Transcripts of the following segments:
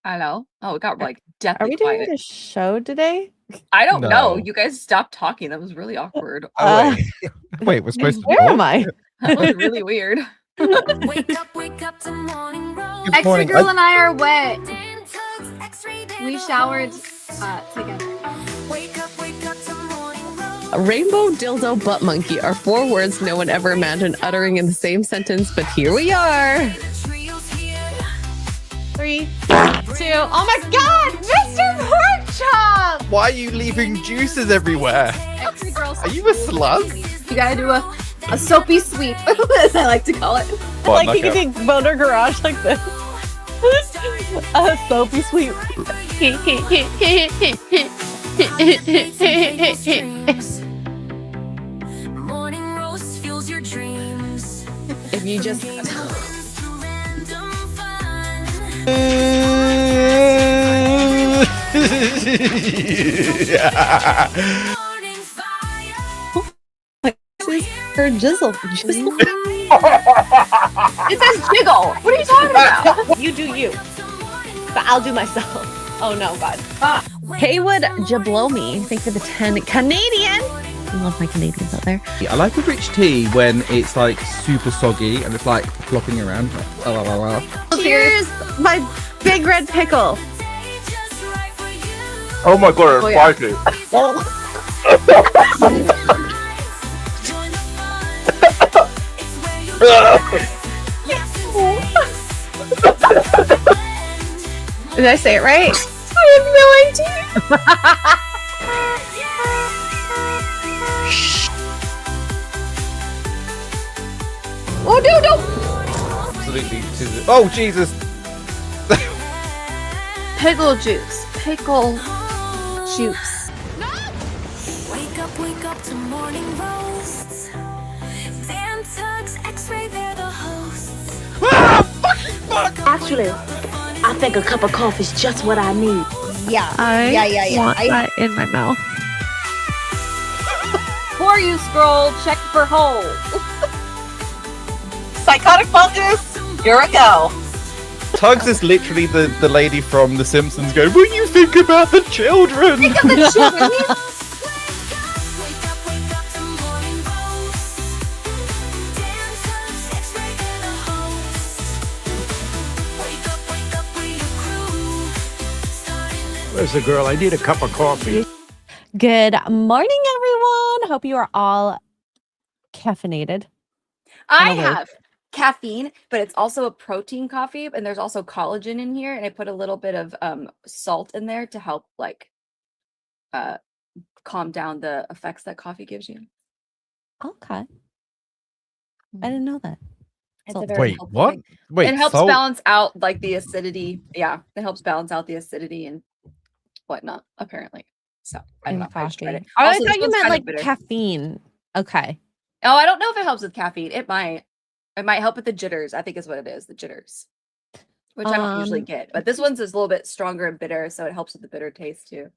Hello. Oh, it got like Are deathly we doing quiet. a show today? I don't know. No. You guys stopped talking. That was really awkward. Oh, wait. Wait, we're supposed to Where talk? am I? That was really weird. Wake up to morning rose. Good Xray morning. Girl and I are wet. We showered together. Wake up to morning rose. A rainbow, dildo, butt monkey are 4 words no one ever imagined uttering in the same sentence, but here we are. Trio's here. 3, 2. Oh my God, Mr. Porkchop! Why are you leaving juices everywhere? Xray Girl. Are you a slug? You gotta do a soapy sweep, as I like to call it. Like you can take Boner Garage like this. A soapy sweep. Morning rose fuels your dreams. If you just Random fun. Morning fire. her jizzle. It says jiggle. What are you talking about? You do you, but I'll do myself. Oh no, God. Haywood Jablomi, thank you for the 10 Canadian. I love my Canadians out there. I like a rich tea when it's like super soggy and it's like flopping around. Here's my big red pickle. Just right for you. Oh my god, Oh, it's yeah. spicy. Join the fun. It's where you Did I say it right? I have no idea. Oh no! Absolutely. Oh, Jesus. Pickle juice. Pickle juice. Wake up to morning roasts. Dan, Tuggs, Xray, they're the hosts. Actually, I think a cup of coffee is just what I need. Yeah. Want that in my mouth. Before you scroll, check for holes. Psychotic focus. Here we go. Tuggs is literally the lady from The Simpsons going, will you think about the children? Wake up to morning roasts. Dan, Tuggs, Xray, they're the hosts. Wake up, we your crew. Starting the Where's the girl? I need a cup of coffee. Good morning, everyone. Hope you are all caffeinated. I Hello. have caffeine, but it's also a protein coffee, and there's also collagen in here, and I put a little bit of salt in there to help like calm down the effects that coffee gives you. Okay. I didn't know that. It's a Salt. very Wait, helpful what? thing. Wait, It helps salt? balance out like the acidity. Yeah, it helps balance out the acidity and whatnot, apparently. So I don't know. I just tried it. I Also, this thought you one's meant kind of like bitter. caffeine. Okay. Oh, I don't know if it helps with caffeine. It might. It might help with the jitters. I think is what it is. The jitters, which I don't usually get. But this one's is a little bit stronger and bitter, so it helps with the bitter taste too.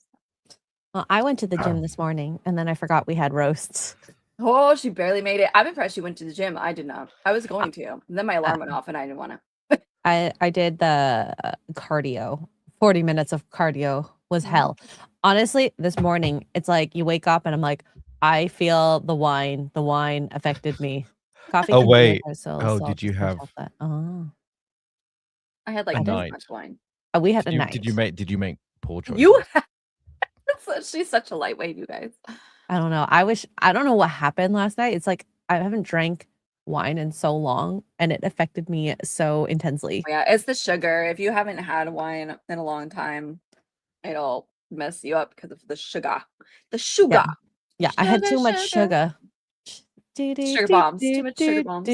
Well, I went to the gym this morning and then I forgot we had roasts. Oh, she barely made it. I'm impressed she went to the gym. I did not. I was going to. And then my alarm went off and I didn't want to. I did the cardio. 40 minutes of cardio was hell. Honestly, this morning, it's like you wake up and I'm like, I feel the wine. The wine affected me. Coffee. Oh, can be wait. okay, so Oh, salt did you doesn't have- help that. Oh. I had like A this night. much wine. We had Did a you, night. did you make poor choices? You she's such a lightweight, you guys. I don't know. I don't know what happened last night. It's like I haven't drank wine in so long and it affected me so intensely. Yeah, it's the sugar. If you haven't had wine in a long time, it'll mess you up because of the sugar. The sugar. Yeah, I had Sugar, too much sugar. sugar. Sugar bombs. Too much sugar bombs.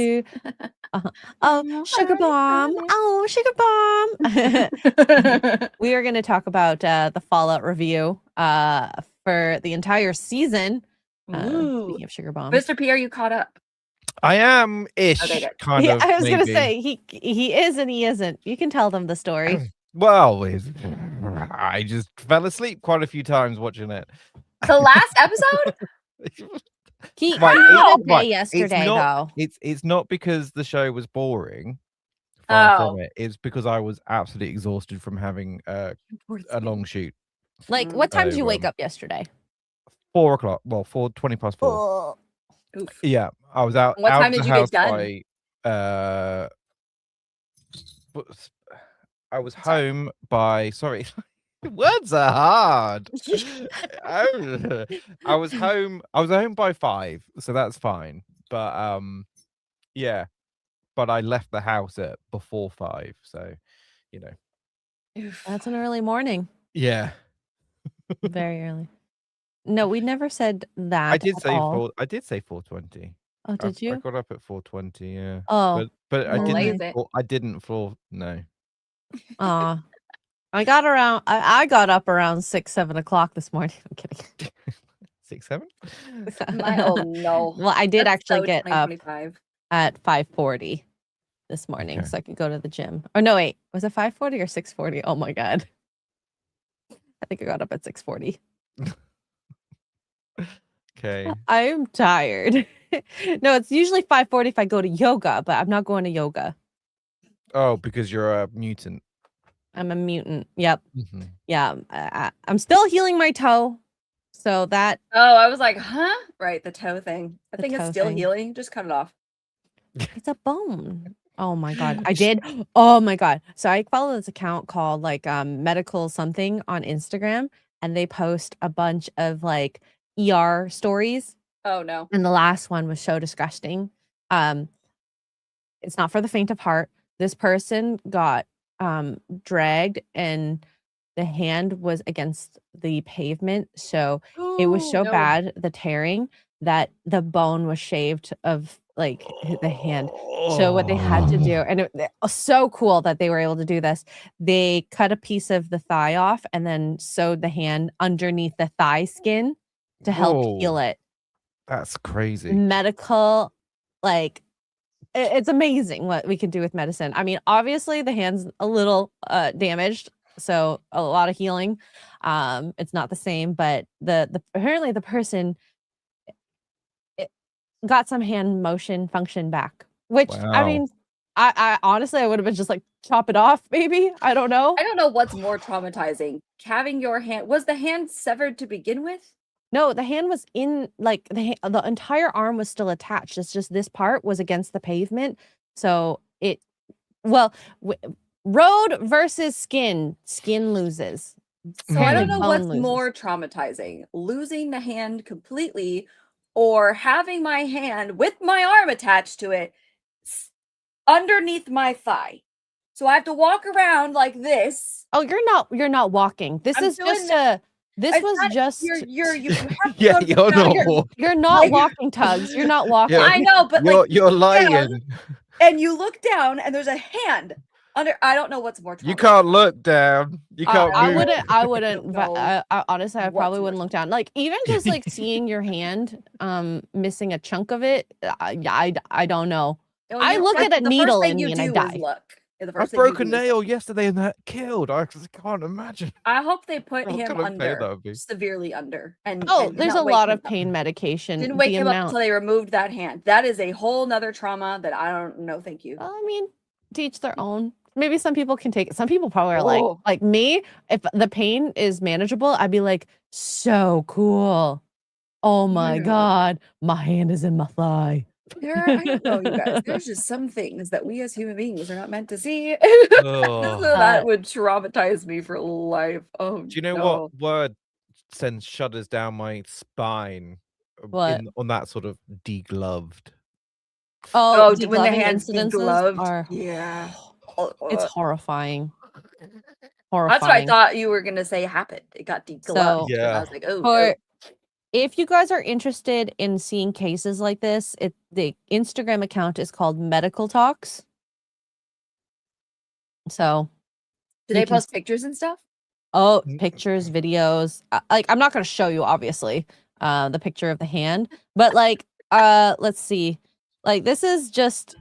Oh, sugar bomb. Oh, sugar bomb. We are going to talk about the Fallout review for the entire season. Speaking of sugar bombs. Mr. P, are you caught up? I am ish, Okay, good. kind Yeah, of. I was going to maybe. say he is and he isn't. You can tell them the story. Well, I just fell asleep quite a few times watching it. The last episode? He Right, had a right, day it's yesterday, not- though. It's not because the show was boring. far from Oh. it. It's because I was absolutely exhausted from having a long shoot. Like, what time did you So, wake up yesterday? 4 o'clock. Well, 4:20 past 4. Oh, Oof. Yeah, I was out. What out time of did the you get house done? by. I was Sorry. home by. Sorry, words are hard. I was home. I was home by 5, so that's fine. But yeah. But I left the house at before 5, so you know. Oof. that's an early morning. Yeah, Very early. No, we never said that I did at say all. 4. I did say 4:20. Oh, did I you? got up at 4:20. Yeah. Oh, But I well, didn't. Lazy. I didn't floor. No. I got up around 6, 7 o'clock this morning. I'm kidding. 6, 7. Oh no. Well, I did That's actually so get up 2025. at 5:40 this morning, Okay. so I could go to the gym. Or no, wait, was it 5:40 or 6:40? Oh my god, I think I got up at 6:40. Okay. I'm tired. No, it's usually 5:40 if I go to yoga, but I'm not going to yoga. Oh, because you're a mutant. I'm a mutant. Yep. Mhm. Yeah. I'm still healing my toe, so that Oh, I was like, huh? Right, the toe thing. I The think it's toe still thing. healing. Just cut it off. it's a bone. Oh my god, I did. Oh my god. So I follow this account called like medical something on Instagram, and they post a bunch of like ER stories. Oh no. And the last one was so disgusting. It's not for the faint of heart. This person got dragged and the hand was against the pavement. So it was so No. bad, the tearing, that the bone was shaved of like the hand. So what they had to do, and it was so cool that they were able to do this. They cut a piece of the thigh off and then sewed the hand underneath the thigh skin to help heal Whoa. it. That's crazy. Medical, like it's amazing what we can do with medicine. I mean, obviously the hand's a little damaged, so a lot of healing. It's not the same, but the apparently the person got some hand motion function back, which I Wow. mean, I honestly I would have been just like chop it off, maybe. I don't know. I don't know what's more traumatizing. Having your hand, was the hand severed to begin with? No, the hand was in like the entire arm was still attached. It's just this part was against the pavement. So it, well, road versus skin, skin loses. So I don't Like know bone what's loses. more traumatizing, losing the hand completely or having my hand with my arm attached to it underneath my thigh. So I have to walk around like this. Oh, you're not walking. This I'm is doing just a. This It's was not- just. you have to Yeah, go you're down not your- walking. You're not like- walking, Tuggs. You're not walking. Yeah. I know, but You're like you're down, lying. and you look down and there's a hand under. I don't know what's more traumatizing. You can't look down. You can't I move. wouldn't. know I honestly, I what's probably more wouldn't look down. Like even just like seeing your hand, missing a chunk of it. I don't know. No, I look at a the needle first in thing you me and I do die. is look. The I first thing broke you a do is nail look. yesterday and that killed. I just can't imagine. I hope they put What him kind of pain that under, would be. severely under, and Oh, and there's not a wake lot him of up. pain medication. Didn't wake the him up amount. until they removed that hand. That is a whole nother trauma that I don't know. Thank you. I mean, teach their own. Maybe some people can take it. Some people probably are Oh. like me. If the pain is manageable, I'd be like, so cool. Oh my Yeah. god, my hand is in my thigh. I don't know, you guys. There's just some things that we as human beings are not meant to see. Oh. So that would traumatize me for life. Oh, Do you know no. what word sends shudders down my spine? What? On that sort of degloved. Oh, when the degloving hands incidences degloved. are Yeah. it's horrifying. That's Horrifying. what I thought you were gonna say happened. It got degloved. So- And Yeah. I was like, oh, For if you guys are interested in seeing cases like this, the Instagram account is called Medical Talks. So do you they can post pictures and stuff? oh, pictures, videos. Like I'm not going to show you obviously the picture of the hand, but like let's see. Like this is just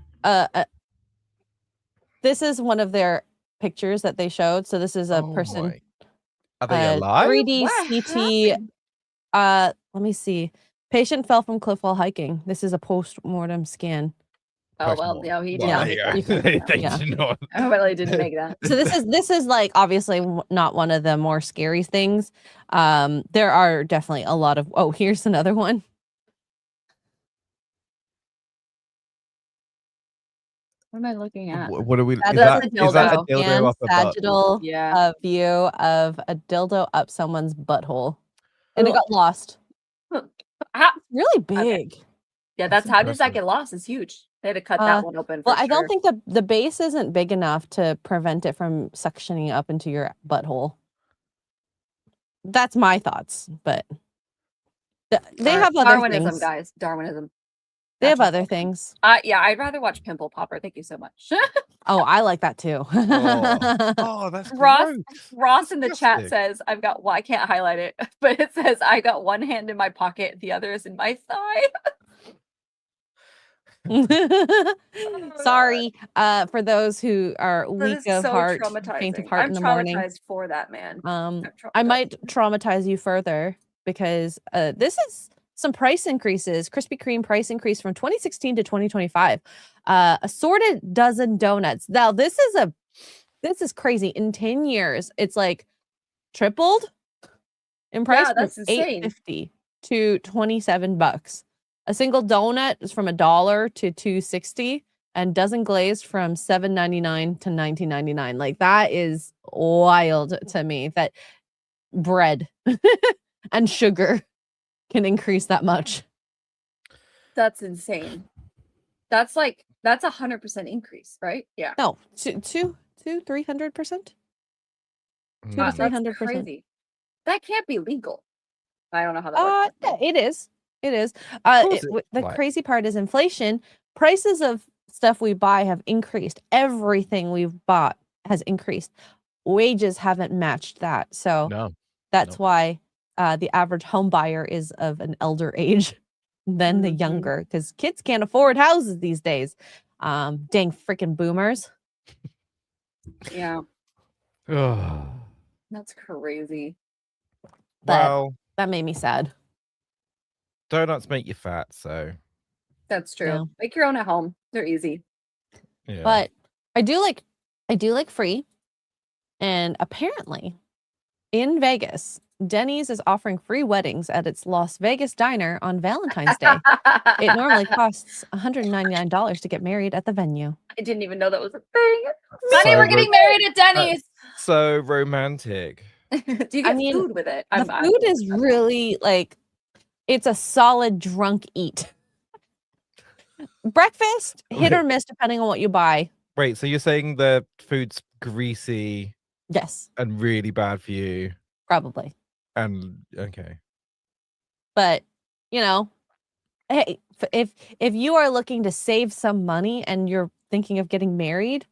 this is one of their pictures that they showed. So this is a Oh person my. Are they alive? 3D What CT. happened? Let me see. Patient fell from cliff while hiking. This is a post-mortem scan. Oh well, no, he did Yeah. not make that. They Yeah. did not. I really didn't make that. So this is like obviously not one of the more scary things. There are definitely a lot of. Oh, here's another one. What am I looking at? What are we? Is That's that a is that a dildo. dildo And up a butt? sagittal Yeah. view of a dildo up someone's butthole, and it got lost. How- Really big. yeah, That's how does that impressive. get lost? It's huge. They had to cut that one open. For Well, I don't sure. think the base isn't big enough to prevent it from suctioning up into your butthole. That's my thoughts, but they have other Darwinism, things. guys. Darwinism. They have That's other things. Yeah, I'd rather watch Pimple Popper. Thank you so much. Oh, I like that too. Oh, that's Ross gross. Ross in the chat Disgusting. says, I've got, well, I can't highlight it, but it says, I got one hand in my pocket, the other is in my thigh. Sorry, for those who are That weak is of so heart, faint of traumatizing. heart I'm in the morning. traumatized for that, man. I'm I traumatized. might traumatize you further because this is some price increases. Krispy Kreme price increase from 2016 to 2025. Assorted dozen donuts. Now this is crazy. In 10 years, it's like tripled in price. Yeah, that's from insane. $8.50 to $27. A single donut is from $1 to $2.60, and dozen glazed from $7.99 to $19.99. Like that is wild to me that bread and sugar can increase that much. That's insane. That's 100% increase, right? Yeah. No, 300%. 200 to That's 300%. crazy. That can't be legal. I don't know how that works. Yeah, it is. It is. course The like- crazy part is inflation. Prices of stuff we buy have increased. Everything we've bought has increased. Wages haven't matched that. So No. that's why the average home buyer is of an elder age than the Mhm. younger, because kids can't afford houses these days. Dang freaking boomers. Yeah, Ugh. that's crazy. But Well, that made me sad. donuts make you fat, so That's true. Yeah. Make your own at home. They're easy. yeah. But I do like free. And apparently in Vegas, Denny's is offering free weddings at its Las Vegas diner on Valentine's Day. It normally costs $199 to get married at the venue. I didn't even know that was a thing. Honey, we're So getting married at Denny's. so romantic. Do you I get mean, food with it? The food is really like, it's a solid drunk eat. Breakfast, hit or miss depending on what you buy. Wait, so you're saying the food's greasy Yes, and really bad for you? probably. And okay. But, you know, hey, if you are looking to save some money and you're thinking of getting married,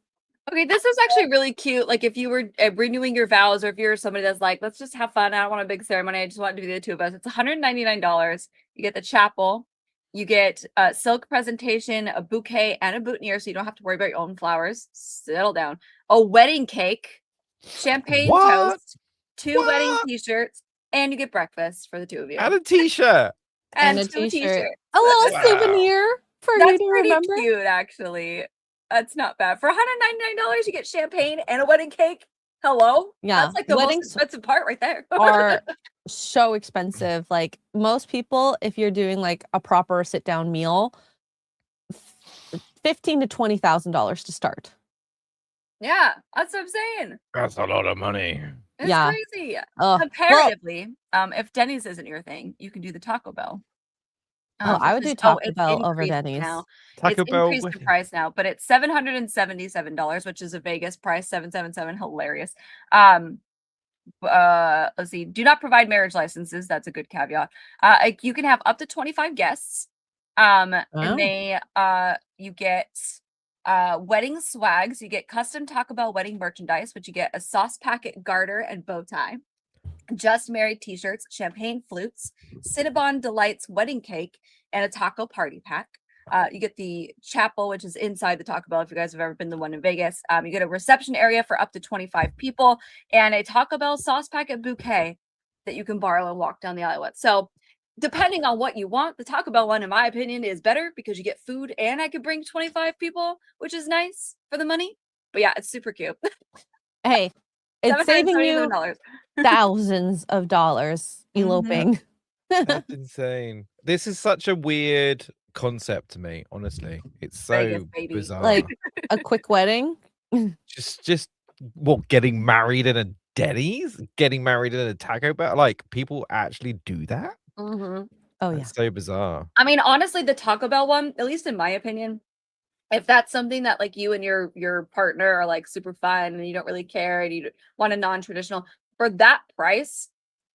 Okay, this is actually really cute. Like if you were renewing your vows, or if you're somebody that's like, let's just have fun. I don't want a big ceremony. I just want it to be the two of us. It's $199. You get the chapel, you get a silk presentation, a bouquet, and a boutonniere, so you don't have to worry about your own flowers. Settle down. A wedding cake, champagne What? toast, two wedding What? t-shirts, and you get breakfast for the two of you. And a t-shirt. and a two t-shirt. A little Wow. souvenir for you That's to pretty remember. cute, actually. That's not bad. For $199, you get champagne and a wedding cake. Hello? Yeah, That's like the most weddings expensive part right there. are so expensive. Like most people, if you're doing like a proper sit down meal, $15,000 to $20,000 to start. Yeah, that's what I'm saying. That's a lot of money. It's Yeah. crazy. Well, Comparatively, if Denny's isn't your thing, you can do the Taco Bell. I would which do is- Taco it's Bell over increased Denny's. Now. Taco It's Bell. increased in price now, but it's $777, which is a Vegas price, 777. Hilarious. Let's see. Do not provide marriage licenses. That's a good caveat. You can have up to 25 guests. Wow. And they you get wedding swags. You get custom Taco Bell wedding merchandise, which you get a sauce packet garter and bow tie. Just married t-shirts, champagne flutes, Cinnabon Delights wedding cake, and a taco party pack. You get the chapel, which is inside the Taco Bell. If you guys have ever been to the one in Vegas, you get a reception area for up to 25 people and a Taco Bell sauce packet bouquet that you can borrow and walk down the aisle with. So depending on what you want, the Taco Bell one, in my opinion, is better because you get food and I could bring 25 people, which is nice for the money. But yeah, it's super cute. Hey, it's saving you $777. thousands of dollars eloping. That's insane. This is such a weird concept to me, honestly. It's so Vegas, baby. bizarre. Like a quick wedding. just what, getting married in a Denny's, getting married in a Taco Bell, like people actually do that? Mm-hmm. Oh yeah. That's so bizarre. I mean, honestly, the Taco Bell one, at least in my opinion, if that's something that like you and your partner are like super fun and you don't really care and you want a non-traditional, for that price,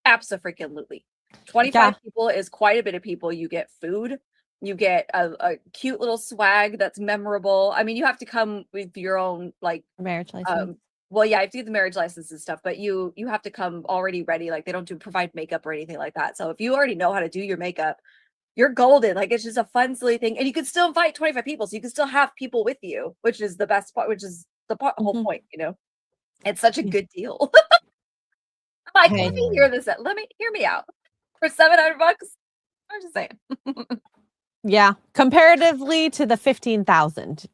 abso-freaking-lutely. 25 people is quite a bit of people. You get food, you get a cute little swag that's memorable. I mean, you have to come with your own like Marriage license. well, yeah, I have to get the marriage license and stuff, but you have to come already ready. Like they don't provide makeup or anything like that. So if you already know how to do your makeup, you're golden. Like it's just a fun, silly thing, and you can still invite 25 people, so you can still have people with you, which is the best part. Which is the whole point, you know. It's such a good deal. I'm like, let me hear this. Let me hear me out for $700. I'm just saying. Yeah, comparatively to the 15,000,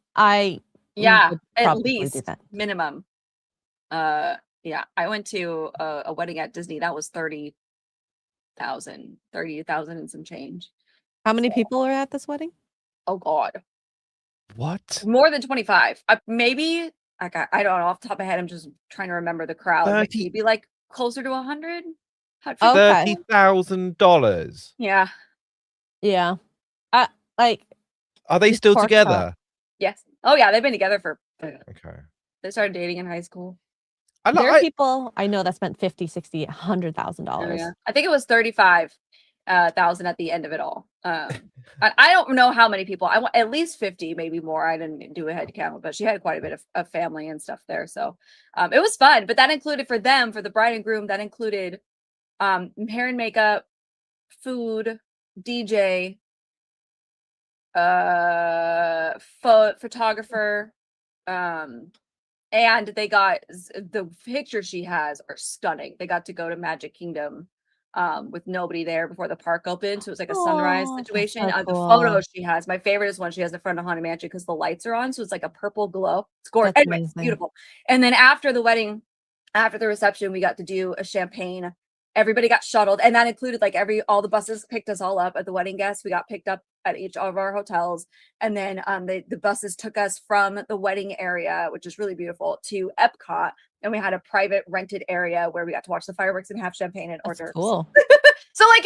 Yeah, would at probably do least that. minimum. Yeah, I went to a wedding at Disney. That was 30,000 and some change. How many people are at this wedding? Oh God, What? more than 25. Maybe I don't know off the top of my head. I'm just trying to remember the crowd. But 30 maybe like closer to 100. Okay. $30,000. Yeah. Yeah. Like, Are they Just still pork together? Yes. Oh yeah, they've been together for. Okay. They started dating in high school. there are people I know that spent $50,000, $60,000, $100,000. Oh, yeah. I think it was 35,000 at the end of it all. I don't know how many people. I want at least 50, maybe more. I didn't do a head count, but she had quite a bit of family and stuff there. So it was fun. But that included for them, for the bride and groom, that included hair and makeup, food, DJ, photographer, and they got the pictures she has are stunning. They got to go to Magic Kingdom with nobody there before the park opened. So it was like a sunrise Aw, that's situation. so The cool. photos she has, my favorite is one she has in front of Haunted Mansion because the lights are on. So it's like a purple glow. It's gorgeous. That's Anyway, it's amazing. beautiful. And then after the wedding, after the reception, we got to do a champagne. Everybody got shuttled, and that included like all the buses picked us all up at the wedding guests. We got picked up at each of our hotels, and then the buses took us from the wedding area, which is really beautiful, to Epcot, and we had a private rented area where we got to watch the fireworks and have champagne and hors That's d'oeuvres. cool. So like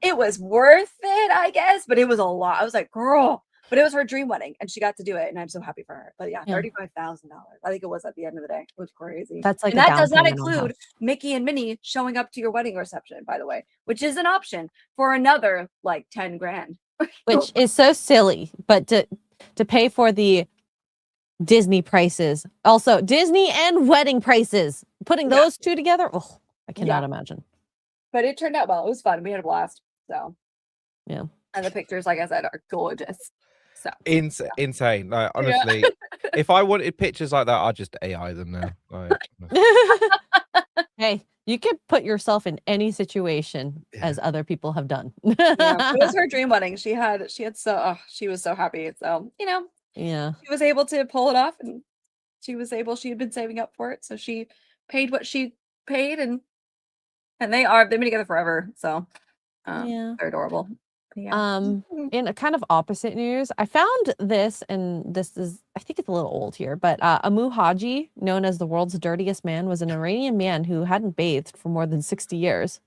it was worth it, I guess, but it was a lot. I was like, girl, but it was her dream wedding, and she got to do it, and I'm so happy for her. But yeah, Yeah. $35,000. I think it was at the end of the day. It was crazy. That's like and a that down does not payment on a include house. Mickey and Minnie showing up to your wedding reception, by the way, which is an option for another like 10 grand. Which is so silly, but to pay for the Disney prices, also Disney and wedding prices, putting Yeah. those two together, oh, I cannot imagine. But it turned out well. It was fun. We had a blast. So Yeah. And the pictures, like I said, are gorgeous. So Insane. Like honestly, if I wanted pictures like that, I'd just AI them now. Like, Hey, you could put yourself in any situation as other people have done. yeah, it was her dream wedding. She was so happy. So, Yeah. she was able to pull it off, and she had been saving up for it. So she paid what she paid, and they've been together forever. So Yeah. they're adorable. Yeah. In a kind of opposite news, I found this, and this is, I think it's a little old here, but Amou Haji, known as the world's dirtiest man, was an Iranian man who hadn't bathed for more than 60 years.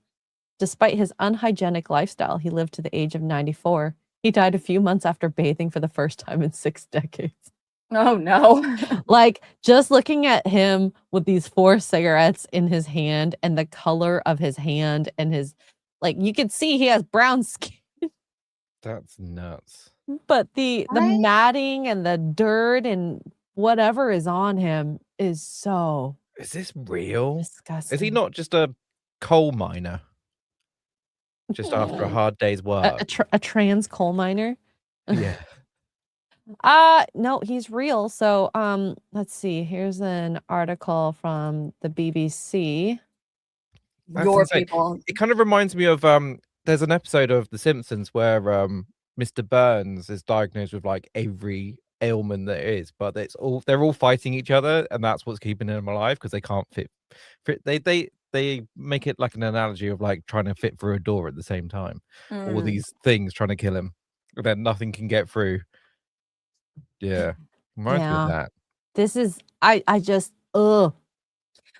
Despite his unhygienic lifestyle, he lived to the age of 94. He died a few months after bathing for the first time in 6 decades. Oh no. Like, just looking at him with these 4 cigarettes in his hand and the color of his hand and his, like, you can see he has brown skin. that's nuts. But the matting and the dirt and whatever is on him is so Is this real? disgusting. Is he not just a coal miner? Just after a hard day's work? a trans coal miner? Yeah. No, he's real. So let's see. Here's an article from the BBC. That's Your insane. people. It kind of reminds me of there's an episode of The Simpsons where Mr. Burns is diagnosed with like every ailment that is, but they're all fighting each other, and that's what's keeping them alive because they can't fit. They make it like an analogy of like trying to fit through a door at the same time. All these things trying to kill him, and then nothing can get through. Yeah, reminds me of that. This is I just ugh.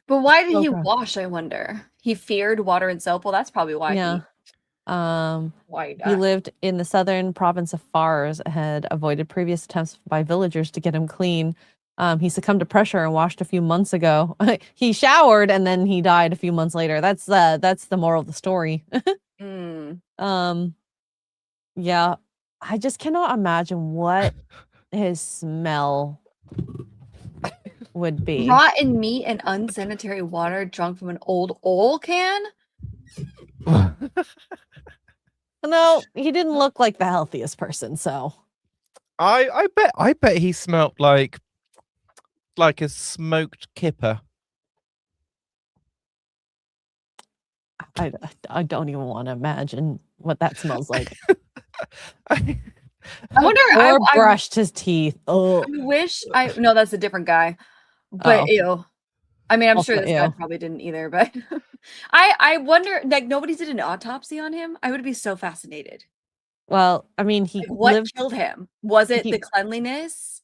But why did So he gross. wash? I wonder. He feared water and soap. Well, that's probably why. Yeah. Why He not? lived in the southern province of Fars, had avoided previous attempts by villagers to get him clean. He succumbed to pressure and washed a few months ago. He showered and then he died a few months later. That's the moral of the story. Yeah, I just cannot imagine what his smell would be. Rotten meat and unsanitary water drunk from an old oil can? No, he didn't look like the healthiest person, so I bet he smelt like a smoked kipper. I don't even want to imagine what that smells like. I wonder. Or I brushed his teeth. Oh, wish I. No, that's a different guy. But ew. I mean, I'm Also sure this guy ew. probably didn't either. But I wonder. Like, nobody did an autopsy on him. I would be so fascinated. well, I mean, he Like, what lived. killed him? Was it he- the cleanliness?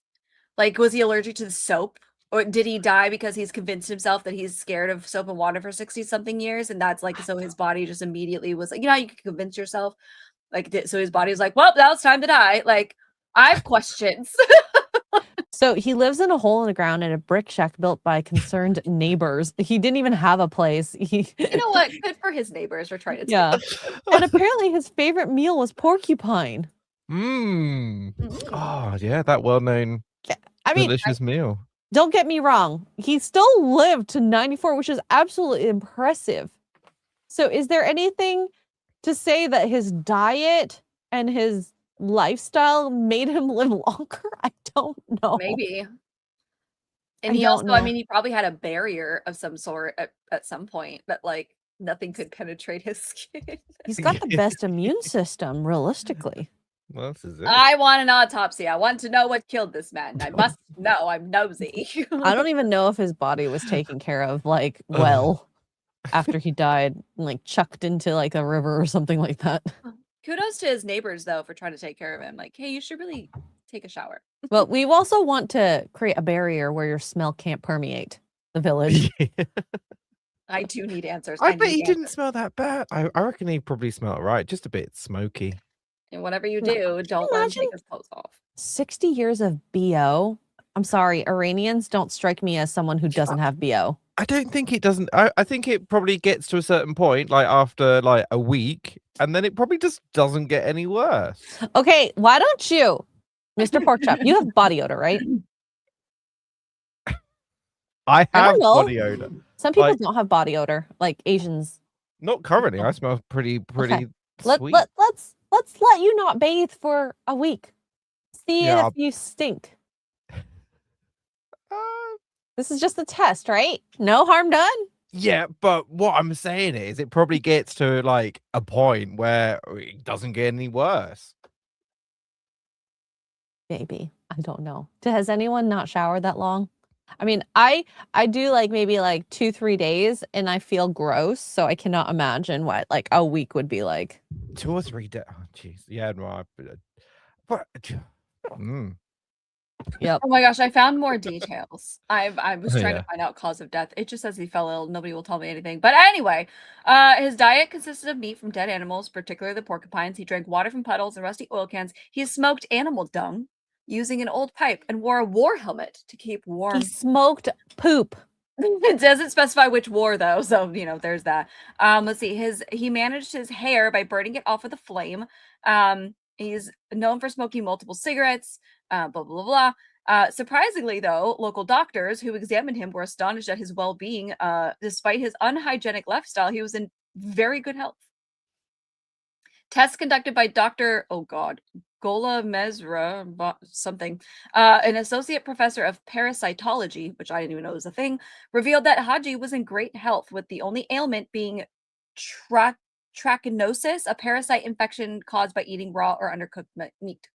Like, was he allergic to the soap? Or did he die because he's convinced himself that he's scared of soap and water for 60-something years? And that's like, so his body just immediately was like, you know how you can convince yourself? Like, so his body was like, well, now it's time to die. Like, I have questions. So he lives in a hole in the ground in a brick shack built by concerned neighbors. He didn't even have a place. You know what? Good for his neighbors for trying to Yeah. And apparently his favorite meal was porcupine. Oh yeah, that well-known I mean, delicious meal. don't get me wrong. He still lived to 94, which is absolutely impressive. So is there anything to say that his diet and his lifestyle made him live longer? I don't know. Maybe. And I he don't also, I know. mean, he probably had a barrier of some sort at some point that like nothing could penetrate his skin. He's got the best immune system, realistically. Well, this is it. I want an autopsy. I want to know what killed this man. I must know. I'm nosy. I don't even know if his body was taken care of, like, well, after he died, like chucked into like a river or something like that. Kudos to his neighbors though for trying to take care of him. Like, hey, you should really take a shower. But we also want to create a barrier where your smell can't permeate the village. I do need answers. I bet need he didn't answers. smell that bad. I reckon he probably smelled right, just a bit smoky. And whatever you No. do, don't let him Imagine- take his clothes off. 60 years of BO. I'm sorry, Iranians don't strike me as someone who doesn't have BO. I don't think it doesn't. I think it probably gets to a certain point, like after like a week, and then it probably just doesn't get any worse. Okay, why don't you, Mr. Porkchop, you have body odor, right? I I have don't know. body odor. Some people Like- don't have body odor, like Asians. Not currently. I smell pretty Okay. sweet. Let's let you not bathe for a week. See Yeah, if you stink. Uh, This is just a test, right? No harm done. yeah, but what I'm saying is, it probably gets to like a point where it doesn't get any worse. Maybe. I don't know. Has anyone not showered that long? I mean, I do like maybe like 2-3 days and I feel gross, so I cannot imagine what like a week would be like. 2 or 3 days. Oh, jeez. Yeah, no. But Yep. Oh my gosh, I found more details. I was Oh, trying yeah. to find out cause of death. It just says he fell ill. Nobody will tell me anything. But anyway, his diet consisted of meat from dead animals, particularly the porcupines. He drank water from puddles and rusty oil cans. He smoked animal dung using an old pipe and wore a war helmet to keep warm. He smoked poop. It doesn't specify which war though, so there's that. Let's see. He managed his hair by burning it off with a flame. He's known for smoking multiple cigarettes. Blah blah blah. Surprisingly, though, local doctors who examined him were astonished at his well-being. Despite his unhygienic lifestyle, he was in very good health. Tests conducted by Dr. Gola Mesra, something, an associate professor of parasitology, which I didn't even know was a thing, revealed that Haji was in great health, with the only ailment being trichinosis, a parasite infection caused by eating raw or undercooked meat.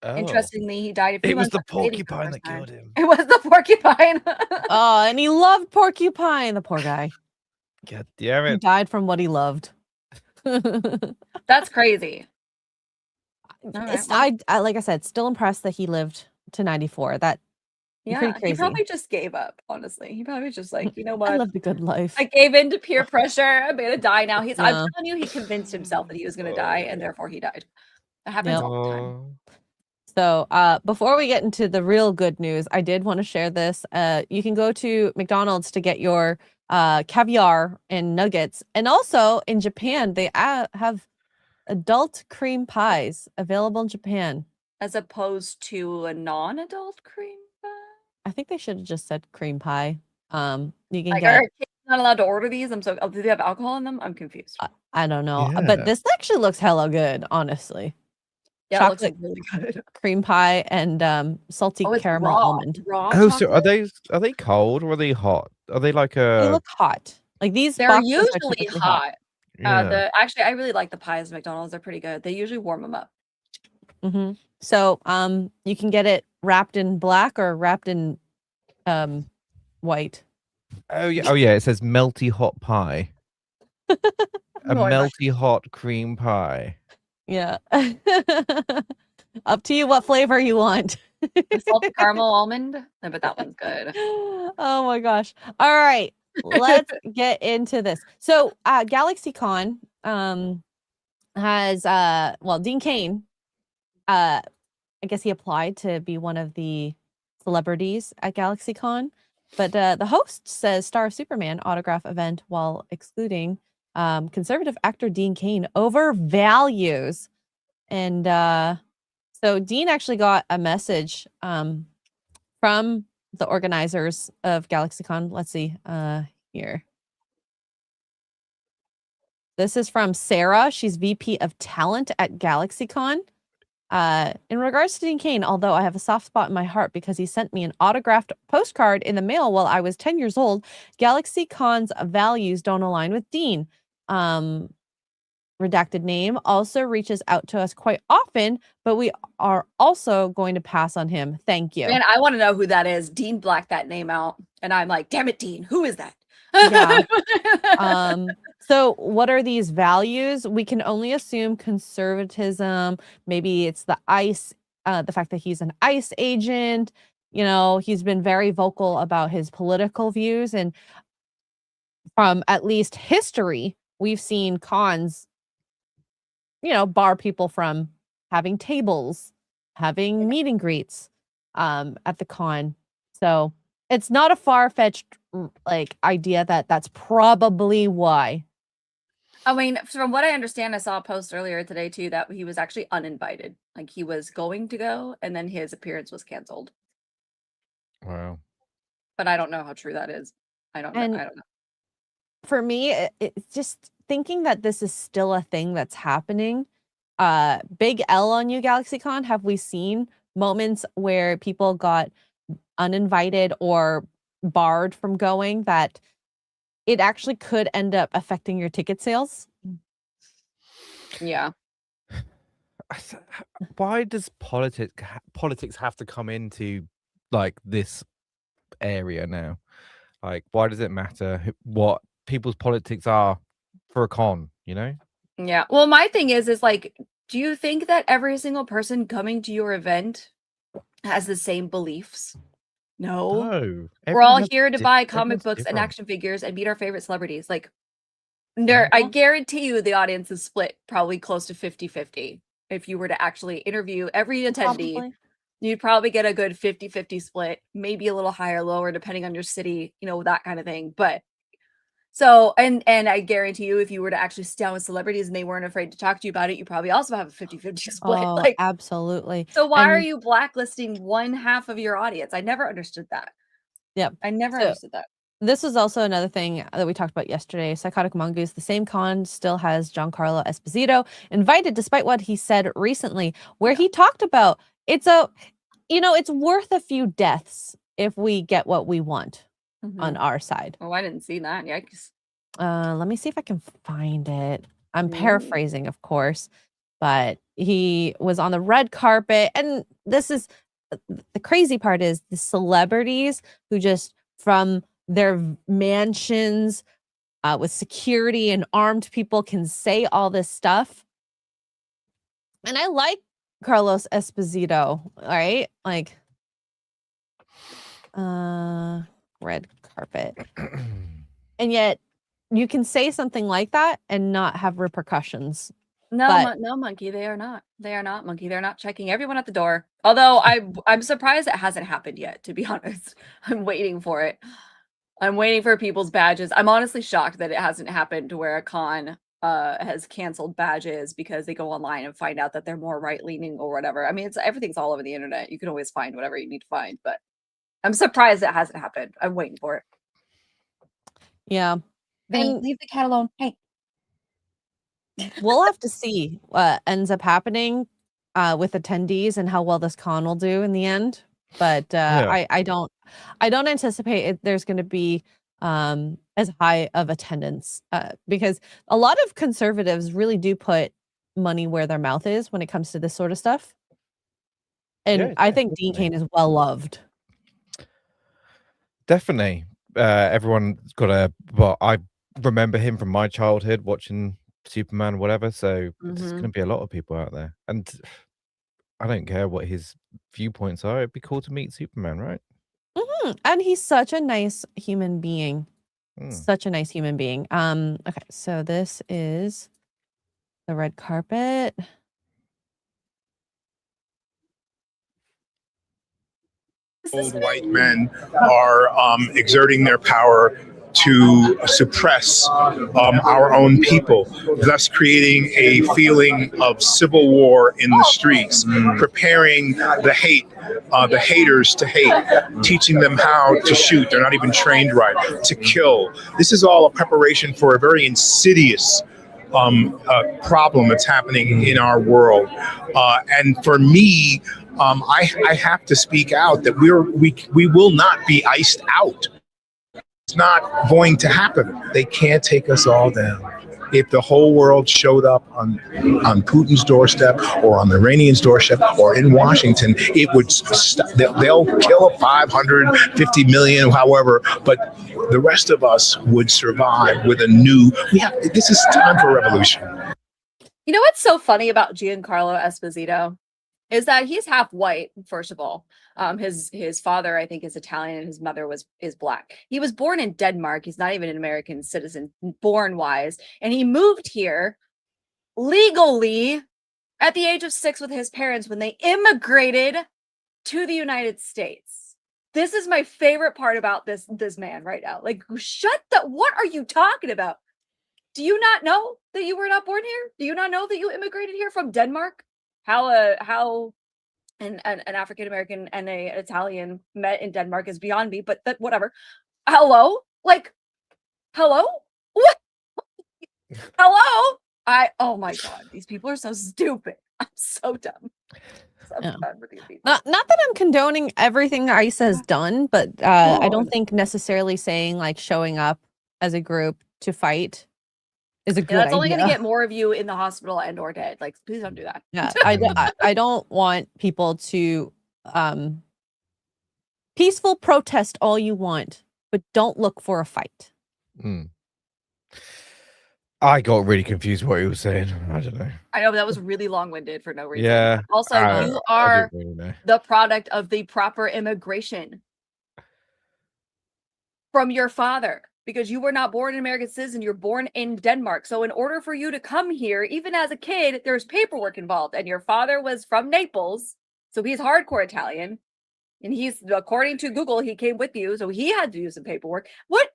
Oh. Interestingly, he died a few It was months the after mating for porcupine first that time. killed him. It was the porcupine. Oh, and he loved porcupine. The poor guy. God damn He it. died from what he loved. That's crazy. All right, It's, well, I like I said, still impressed that he lived to 94. That yeah, pretty he crazy. probably just gave up. Honestly, he probably was just like, you know I what? lived a good life. I gave in to peer pressure. I'm gonna die now. I'm Yeah. telling you, he convinced himself that he was gonna die, and therefore he died. That happens Yep. all the time. Oh. So before we get into the real good news, I did want to share this. You can go to McDonald's to get your caviar and nuggets. And also in Japan, they have adult cream pies available in Japan. As opposed to a non-adult cream pie. I think they should have just said cream pie. You can Like, get, are kids not allowed to order these? I'm so. Oh, do they have alcohol in them? I'm confused. I don't know, Yeah. but this actually looks hella good, honestly. Yeah, it looks chocolate like really good. cream pie and salty Oh, it's caramel raw. almond. Raw Oh, so chocolate? are they cold or are they hot? Are they like They a look hot. Like these They're boxes are usually typically hot. yeah. Actually, I really like the pies at McDonald's. They're pretty good. They usually warm them up. Mm-hmm. So you can get it wrapped in black or wrapped in white. Oh yeah, it says melty hot pie. A No, I'm not melty hot cream pie. Yeah. Up to you what flavor you want. The salted caramel almond. I bet that one's good. Oh my gosh. All right. Let's get into this. So GalaxyCon has Dean Cain, I guess he applied to be one of the celebrities at GalaxyCon, but the host says Star of Superman autograph event while excluding conservative actor Dean Cain over values. And so Dean actually got a message from the organizers of GalaxyCon. Let's see here. This is from Sarah. She's VP of Talent at GalaxyCon. In regards to Dean Cain, although I have a soft spot in my heart because he sent me an autographed postcard in the mail while I was 10 years old, GalaxyCon's values don't align with Dean. Redacted name also reaches out to us quite often, but we are also going to pass on him. Thank you. Man, I want to know who that is. Dean blacked that name out, and I'm like, damn it, Dean, who is that? Yeah. So what are these values? We can only assume conservatism. Maybe it's the ICE, the fact that he's an ICE agent. You know, he's been very vocal about his political views, and from at least history, we've seen cons, bar people from having tables, having meet and greets at the con. So it's not a far-fetched idea that that's probably why. I mean, from what I understand, I saw a post earlier today too that he was actually uninvited. Like he was going to go, and then his appearance was canceled. Wow. But I don't know how true that is. I don't know. For me, it's just thinking that this is still a thing that's happening. Big L on you, GalaxyCon. Have we seen moments where people got uninvited or barred from going that it actually could end up affecting your ticket sales? Yeah. Why does politics have to come into like this area now? Like, why does it matter what people's politics are for a con? Yeah. Well, my thing is like, do you think that every single person coming to your event has the same beliefs? No. No. We're all here to buy comic books and action figures and meet our favorite celebrities. Like, I guarantee you the audience is split probably close to 50-50. If you were to actually interview every attendee, Probably. you'd probably get a good 50-50 split, maybe a little higher, lower, depending on your city, that kind of thing. But so, and I guarantee you, if you were to actually sit down with celebrities and they weren't afraid to talk to you about it, you probably also have a 50-50 split. Oh, absolutely. So why are And- you blacklisting one half of your audience? I never understood that. Yep. I never So- understood that. This is also another thing that we talked about yesterday. Psychotic Mongoose, the same con still has Giancarlo Esposito invited, despite what he said recently, where he talked about it's worth a few deaths if we get what we want on our side. Oh, I didn't see that. Yikes. Let me see if I can find it. I'm paraphrasing, of course, but he was on the red carpet. And this is the crazy part is the celebrities who just from their mansions with security and armed people can say all this stuff. And I like Carlos Esposito, right? Like, red carpet. And yet you can say something like that and not have repercussions. No, But- no, Monkey, they are not. They are not, Monkey. They're not checking everyone at the door. Although I'm surprised it hasn't happened yet, to be honest. I'm waiting for it. I'm waiting for people's badges. I'm honestly shocked that it hasn't happened to where a con has canceled badges because they go online and find out that they're more right-leaning or whatever. I mean, everything's all over the internet. You can always find whatever you need to find, but I'm surprised it hasn't happened. I'm waiting for it. Yeah. Vinny, And- leave the cat alone. Hey. We'll have to see what ends up happening with attendees and how well this con will do in the end. But Yeah. I don't anticipate there's going to be as high of attendance because a lot of conservatives really do put money where their mouth is when it comes to this sort of stuff. And Yeah, I think Dean definitely. Cain is well loved. Definitely. Everyone's got a. Well, I remember him from my childhood watching Superman, whatever. So there's going to be a lot of people out there, and I don't care what his viewpoints are. It'd be cool to meet Superman, right? And he's such a nice human being. Mm. Such a nice human being. Okay, so this is the red carpet. Old white men are exerting their power to suppress our own people, thus creating a feeling of civil war in the streets, preparing the haters to hate, teaching them how to shoot. They're not even trained right, to kill. This is all a preparation for a very insidious problem that's happening in our world. And for me, I have to speak out that we will not be iced out. It's not going to happen. They can't take us all down. If the whole world showed up on Putin's doorstep or on the Iranian's doorstep or in Washington, it would they'll kill 550 million, however, but the rest of us would survive with a new. This is time for revolution. You know what's so funny about Giancarlo Esposito is that he's half white, first of all. His father, I think, is Italian and his mother is black. He was born in Denmark. He's not even an American citizen, born-wise. And he moved here legally at the age of 6 with his parents when they immigrated to the United States. This is my favorite part about this man right now. Like, what are you talking about? Do you not know that you were not born here? Do you not know that you immigrated here from Denmark? How an African American and an Italian met in Denmark is beyond me, but that whatever. Hello? Like, hello? What? Hello? Oh my god, these people are so stupid. I'm so dumb. I'm done with these people. Not that I'm condoning everything ICE has done, but I don't think necessarily saying like showing up as a group to fight is a good That's only idea. going to get more of you in the hospital and or dead. Like, please don't do that. Yeah, I don't want people to peaceful protest all you want, but don't look for a fight. I got really confused what he was saying. I don't know. I know, but that was really long-winded for no reason. Yeah. Also, you I are didn't really know. the product of the proper immigration from your father. Because you were not born an American citizen, you're born in Denmark. So in order for you to come here, even as a kid, there's paperwork involved. And your father was from Naples, so he's hardcore Italian. And he's, according to Google, he came with you, so he had to do some paperwork. What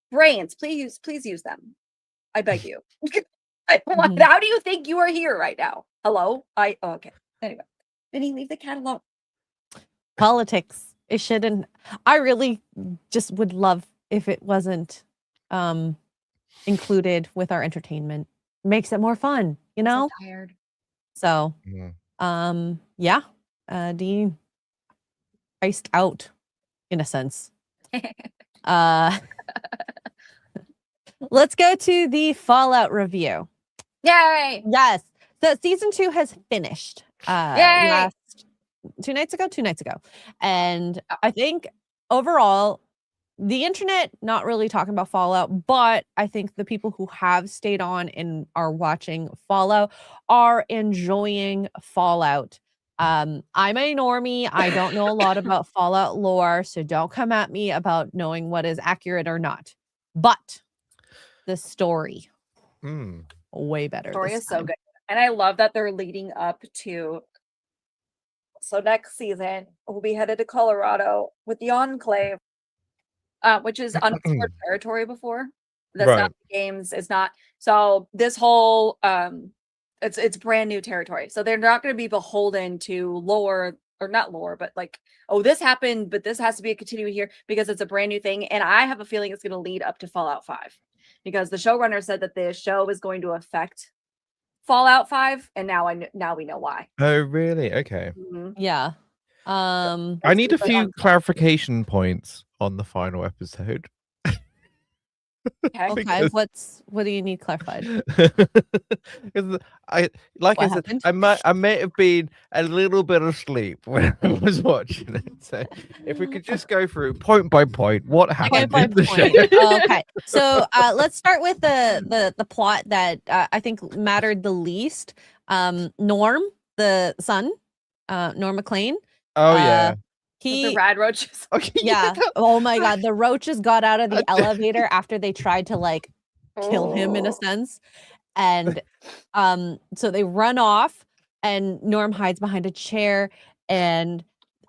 brains? Please use them. I beg you. How do you think you are here right now? Hello? Okay. Anyway, Vinny, leave the cat alone. Politics. It shouldn't. I really just would love if it wasn't included with our entertainment. Makes it more fun, you know? I'm so tired. So, yeah. Dean iced out in a sense. Let's go to the Fallout review. Yay! Yes. So season 2 has finished. Yay! Last 2 nights ago. And I think overall, the internet not really talking about Fallout, but I think the people who have stayed on and are watching Fallout are enjoying Fallout. I'm a normie. I don't know a lot about Fallout lore, so don't come at me about knowing what is accurate or not. But the story, way better. Story this is so time. good. And I love that they're leading up to. So next season, we'll be headed to Colorado with the Enclave, which is unexplored territory before. That's Right. not the games. It's not. So this whole it's brand new territory. So they're not going to be beholden to lore or not lore, but like, oh, this happened, but this has to be a continuing here because it's a brand new thing. And I have a feeling it's going to lead up to Fallout 5 because the showrunner said that the show is going to affect Fallout 5, and now we know why. Oh, really? Okay. Mhm. Yeah. I need a few clarification points on the final episode. Okay. Okay. What do you need clarified? 'Cause I What said, happened? I may have been a little bit asleep when I was watching it. So if we could just go through point by point, what happened Point by in the point. show. Okay. So let's start with the plot that I think mattered the least. Norm, the son, Norm McLean. Oh yeah. The rad roaches. Okay. Yeah. Oh my God. The roaches got out of the elevator after they tried to like kill him in a sense. And so they run off and Norm hides behind a chair and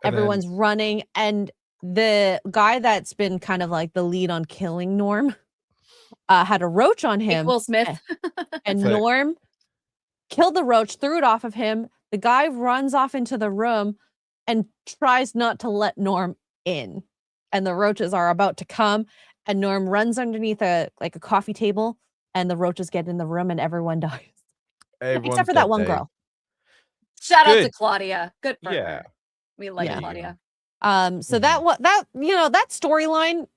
everyone's running. And the guy that's been kind of like the lead on killing Norm had a roach on him. Will Smith. And Sick. Norm killed the roach, threw it off of him. The guy runs off into the room and tries not to let Norm in. And the roaches are about to come. And Norm runs underneath a coffee table. And the roaches get in the room and everyone dies. Except for that one girl. Shout out to Good. Claudia. Good for Yeah. her. We like Yeah. Claudia. So that storyline,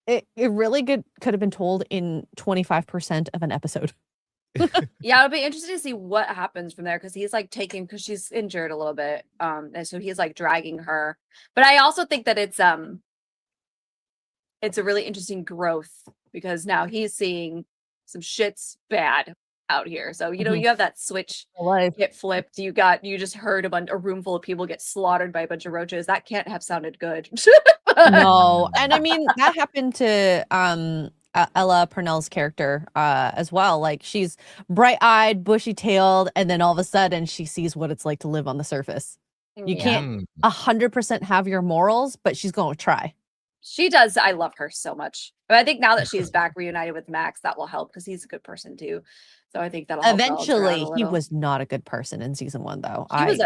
it really could have been told in 25% of an episode. Yeah, it'll be interesting to see what happens from there because he's like because she's injured a little bit. And so he's like dragging her. But I also think that it's a really interesting growth because now he's seeing some shit's bad out here. So you have that switch get flipped. You just heard a room full of people get slaughtered by a bunch of roaches. That can't have sounded good. No. And I mean that happened to Ella Purnell's character as well. Like she's bright-eyed, bushy-tailed, and then all of a sudden she sees what it's like to live on the surface. You can't 100% have your morals, but she's going to try. She does. I love her so much. But I think now that she's back reunited with Max, that will help because he's a good person too. So I think that'll help balance her out Eventually, a he little. was not a good person in season 1, though. He was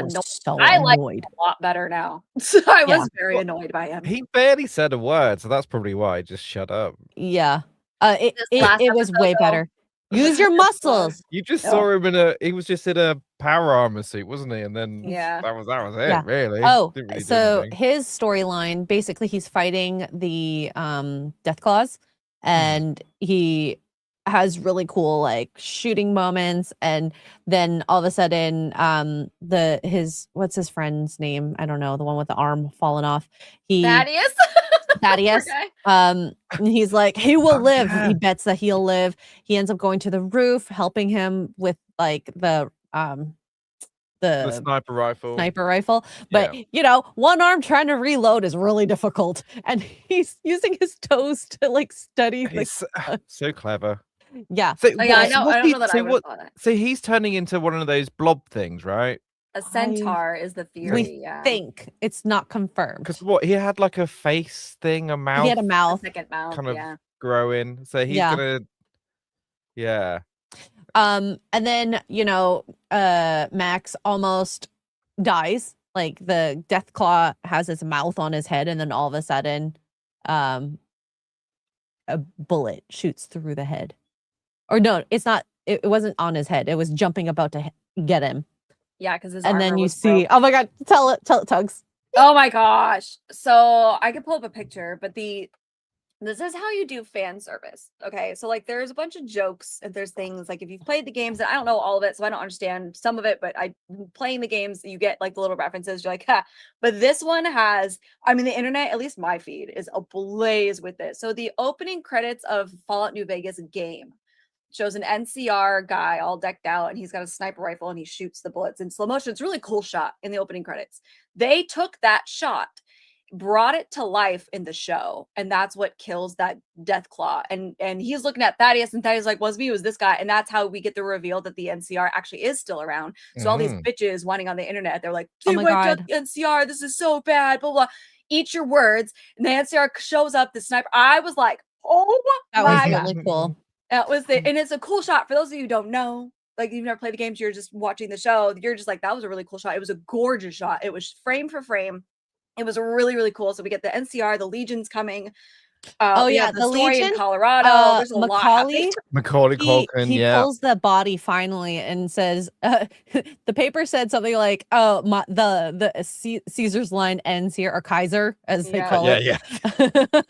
so I like him annoyed. a lot better now. I was very annoyed by him. He barely said a word, so that's probably why I just shut up. Yeah. This last It was episode, way though, better. Use your muscles. You just saw him he was just in a power armor suit, wasn't he? And then Yeah. that was it, Yeah. really. Oh, Didn't really do so anything. his storyline, basically he's fighting the Death Claws and he has really cool like shooting moments, and then all of a sudden what's his friend's name? I don't know, the one with the arm falling off. Thaddeus. Thaddeus. He's like, he will live. yeah. He bets that he'll live. He ends up going to the roof, helping him with like the The sniper rifle. But one arm trying to reload is really difficult, and he's using his toes to like study. He's so clever. Yeah. So, Yeah, I know. I don't know that I would what, have thought that. so he's turning into one of those blob things, right? A centaur is the theory. We Yeah. think it's not confirmed. Because he had like a face thing, a mouth He had a mouth. Second mouth. kind of Yeah. growing. So he's gonna And then Max almost dies. Like the Death Claw has his mouth on his head, and then all of a sudden, a bullet shoots through the head. Or no, it's not. It wasn't on his head. It was jumping about to get him. Yeah, because And then you see. Oh my God! Tell it, Tuggs. Oh my gosh. So I could pull up a picture, but the This is how you do fan service. Okay. So like there's a bunch of jokes and there's things like if you've played the games, and I don't know all of it, so I don't understand some of it, but playing the games, you get like the little references. You're like, ha. But this one has, I mean, the internet, at least my feed, is ablaze with it. So the opening credits of Fallout New Vegas game shows an NCR guy all decked out, and he's got a sniper rifle and he shoots the bullets in slow motion. It's a really cool shot in the opening credits. They took that shot, brought it to life in the show, and that's what kills that Deathclaw. And he's looking at Thaddeus, and Thaddeus is like, was me, was this guy. And that's how we get the reveal that the NCR actually is still around. So all these bitches whining on the internet, they're like, Oh my God. NCR, this is so bad, blah blah. Eat your words. And the NCR shows up, the sniper. I was like, oh That my was God. really cool. That was the, and it's a cool shot. For those of you who don't know, like you've never played the games, you're just watching the show, you're just like, that was a really cool shot. It was a gorgeous shot. It was frame for frame. It was really, really cool. So we get the NCR, the Legion's coming. Oh we yeah, have the story Legion. in Colorado. There's a lot happening. Macaulay He Culkin, yeah. pulls the body finally and says, the paper said something like, "Oh, Caesar's line ends here," or Kaiser, as they call it. Yeah.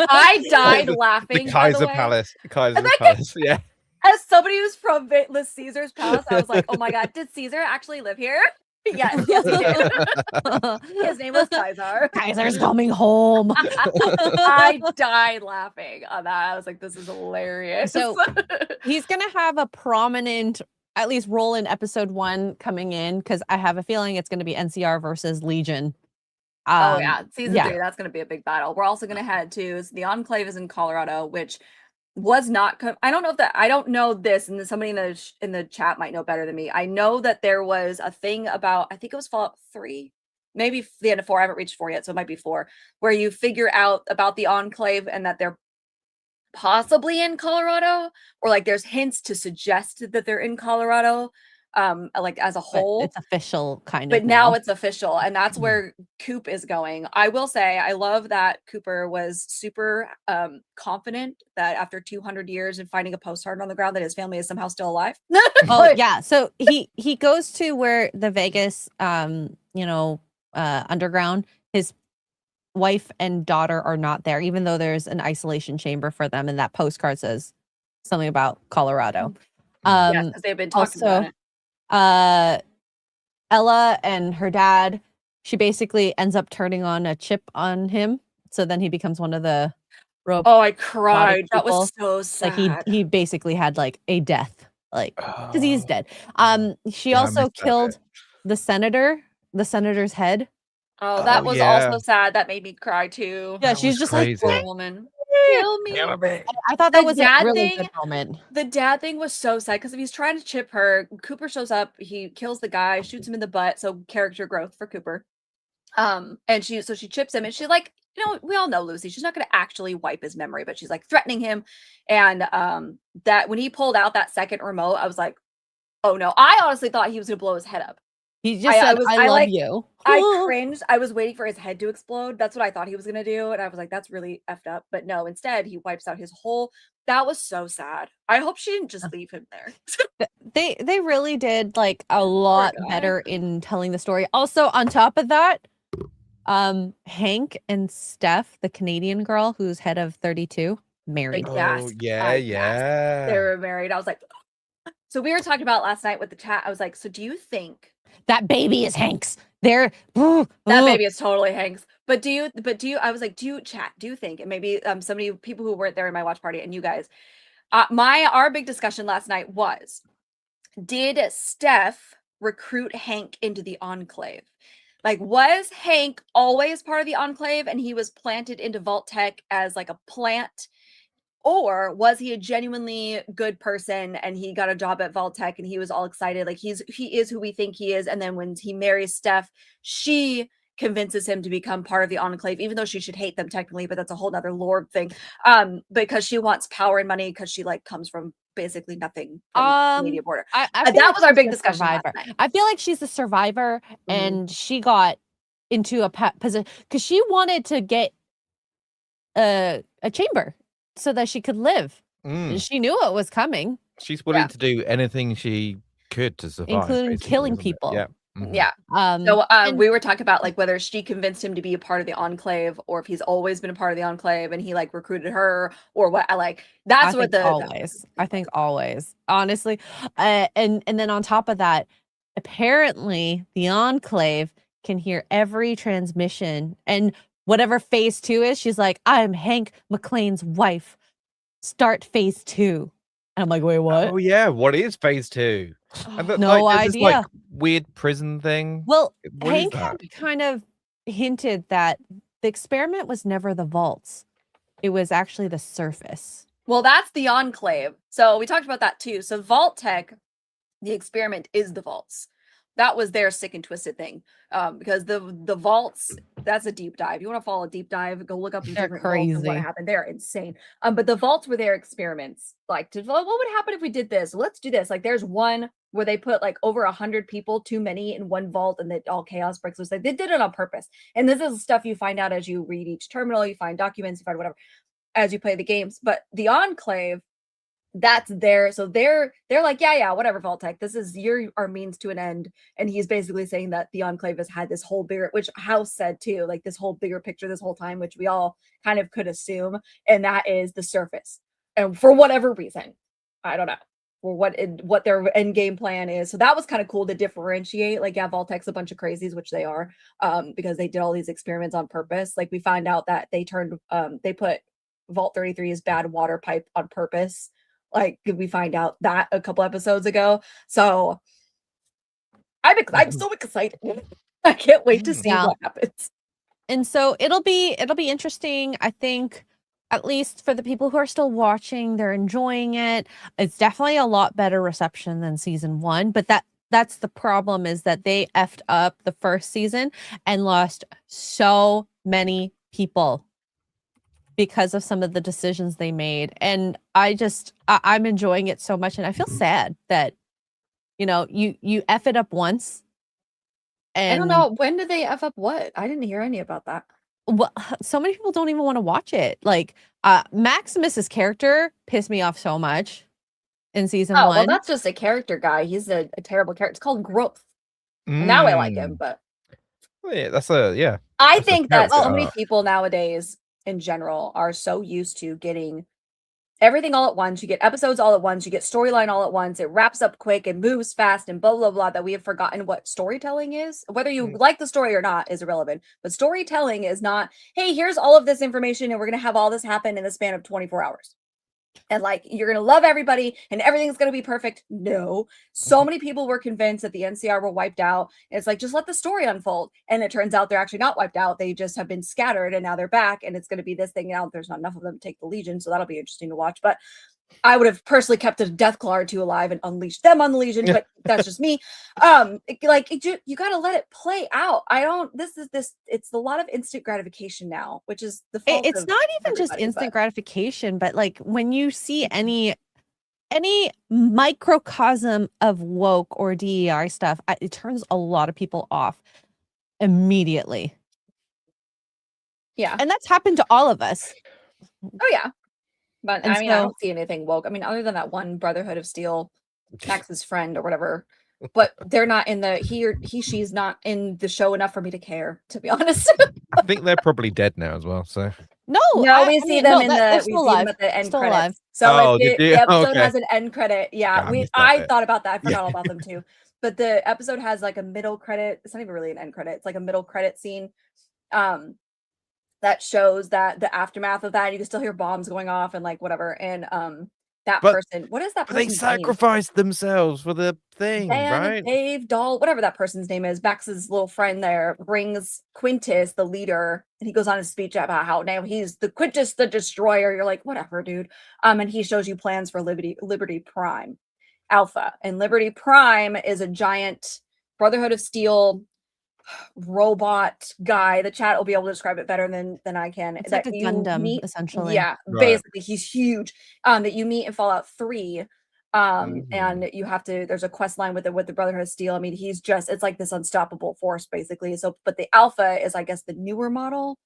I died laughing. The by the Kaiser way. Palace. The Kaiser And I Palace, yeah. As somebody who's from the Caesar's Palace, I was like, oh my God, did Caesar actually live here? Yes, he did. His name was Kaiser. Kaiser's coming home. I died laughing on that. I was like, this is hilarious. So he's gonna have a prominent, at least role in episode 1 coming in, because I have a feeling it's gonna be NCR versus Legion. Oh yeah, season 3, that's gonna be a big battle. We're also gonna head to the Enclave is in Colorado, which was not. I don't know if that. I don't know this, and somebody in the chat might know better than me. I know that there was a thing about. I think it was Fallout 3, maybe the end of 4. I haven't reached 4 yet, so it might be 4, where you figure out about the Enclave and that they're possibly in Colorado, or like there's hints to suggest that they're in Colorado. Like as a whole, but it's official kind of. But now it's official, and that's where Coop is going. I will say, I love that Cooper was super confident that after 200 years and finding a postcard on the ground, that his family is somehow still alive. Oh yeah, so he goes to where the Vegas, underground. His wife and daughter are not there, even though there's an isolation chamber for them, and that postcard says something about Colorado. Yes, because they've been talking about it. Ella and her dad, she basically ends up turning on a chip on him, so then he becomes one of the robots. Oh, I cried. That was so sad. Like he basically had like a death, like because he's dead. She also killed the senator's head. Oh, that was also sad. That made me cry too. Yeah, she's just crazy. like, poor woman. Kill me. I thought that was a really good moment. The dad thing was so sad because if he's trying to chip her, Cooper shows up, he kills the guy, shoots him in the butt. So character growth for Cooper. And she chips him, and she's like, we all know Lucy. She's not going to actually wipe his memory, but she's like threatening him. And that when he pulled out that second remote, I was like, oh no. I honestly thought he was going to blow his head up. He just said, I love you. I cringed. I was waiting for his head to explode. That's what I thought he was going to do. And I was like, that's really effed up. But no, instead, he wipes out his whole. That was so sad. I hope she didn't just leave him there. They really did like a lot better in telling the story. Also, on top of that, Hank and Steph, the Canadian girl who's head of 32, married. Oh, yeah. They were married. I was like, so we were talking about last night with the chat. I was like, so do you think that baby is Hank's? That baby is totally Hank's. But do you, I was like, do you think, and maybe people who weren't there in my watch party and you guys, our big discussion last night was, did Steph recruit Hank into the Enclave? Like, was Hank always part of the Enclave and he was planted into Vault Tech as like a plant? Or was he a genuinely good person and he got a job at Vault Tech and he was all excited? Like he is who we think he is. And then when he marries Steph, she convinces him to become part of the Enclave, even though she should hate them technically, but that's a whole nother lore thing. Because she wants power and money because she like comes from basically nothing from the media border. That was our big discussion last night. I feel like she's a survivor and she got into a position because she wanted to get a chamber so that she could live. She knew it was coming. She's willing to do anything she could to survive, including killing people. Yeah. Yeah. So and we were talking about like whether she convinced him to be a part of the Enclave, or if he's always been a part of the Enclave and he like recruited her, or what. I like that's I what think always. I think always, honestly. And then on top of that, apparently the Enclave can hear every transmission, and whatever phase 2 is, she's like, "I'm Hank McClane's wife. Start phase 2." And I'm like, "Wait, what?" Oh yeah, what is phase 2? And that, No there's this like idea. weird prison thing. Well, What is Hank that? had kind of hinted that the experiment was never the vaults. It was actually the surface. Well, that's the Enclave. So we talked about that too. So Vault Tech, the experiment is the vaults. That was their sick and twisted thing. Because the vaults, that's a deep dive. You want to follow a deep dive, go look up the They're different vaults and what crazy. happened. They're insane. But the vaults were their experiments. Like, what would happen if we did this? Let's do this. Like, there's one where they put like over 100 people, too many, in one vault, and that all chaos breaks loose. Like, they did it on purpose. And this is stuff you find out as you read each terminal. You find documents. You find whatever as you play the games. But the Enclave, that's there. So they're like, yeah, whatever, Vault-Tec. This is our means to an end. And he's basically saying that the Enclave has had this whole bigger, which House said too, like this whole bigger picture this whole time, which we all kind of could assume. And that is the surface. And for whatever reason, I don't know. Or what their end game plan is. So that was kind of cool to differentiate. Like, yeah, Vault-Tec's a bunch of crazies, which they are, because they did all these experiments on purpose. Like, we find out that they put Vault 33's bad water pipe on purpose. Like, we find out that a couple episodes ago. So I'm so excited. I can't wait to see what happens. And so it'll be interesting. I think, at least for the people who are still watching, they're enjoying it. It's definitely a lot better reception than season 1, but that's the problem, is that they effed up the first season and lost so many people because of some of the decisions they made. And I'm enjoying it so much, and I feel sad that, you F it up once. And I don't know, when did they F up what? I didn't hear any about that. Well, so many people don't even want to watch it. Like, Maximus's character pissed me off so much in season 1. Well, that's just a character guy. He's a terrible character. It's called growth. And now I like him, but Yeah, I think that so many people nowadays in general are so used to getting everything all at once. You get episodes all at once, you get storyline all at once, it wraps up quick and moves fast and blah blah blah, that we have forgotten what storytelling is. Whether you like the story or not is irrelevant, but storytelling is not, hey, here's all of this information and we're going to have all this happen in the span of 24 hours. And like, you're going to love everybody and everything's going to be perfect. No. So many people were convinced that the NCR were wiped out. It's like, just let the story unfold. And it turns out they're actually not wiped out. They just have been scattered and now they're back, and it's going to be this thing. Now there's not enough of them to take the Legion. So that'll be interesting to watch. But I would have personally kept a Deathclaw or 2 alive and unleashed them on the Legion, but that's just me. You got to let it play out. It's a lot of instant gratification now, which is the fault. It's not even just instant gratification, but like, when you see any microcosm of woke or DEI stuff, it turns a lot of people off immediately. Yeah. And that's happened to all of us. Oh yeah. But And I mean, I don't see anything woke. I mean, other than that one Brotherhood of Steel, Max's friend or whatever, but they're not in the she's not in the show enough for me to care, to be honest. I think they're probably dead now as well. So we see them at the end still credits. alive. So the episode has an end credit. Yeah, Yeah, I thought about that. I forgot all about them too. But the episode has like a middle credit. It's not even really an end credit. It's like a middle credit scene. That shows that the aftermath of that, you can still hear bombs going off and like whatever. And person, what is that person? They sacrificed themselves for the thing, right? Dave Dahl, whatever that person's name is, Max's little friend there, brings Quintus, the leader, and he goes on his speech about how now he's the Quintus the Destroyer. You're like, whatever, dude. And he shows you plans for Liberty Prime Alpha. And Liberty Prime is a giant Brotherhood of Steel robot guy. The chat will be able to describe it better than I can. It's like a Gundam, essentially. Yeah, right. Basically he's huge. That you meet in Fallout 3. And you have to, there's a quest line with the Brotherhood of Steel. I mean, it's like this unstoppable force, basically. So, but the Alpha is, I guess, the newer model,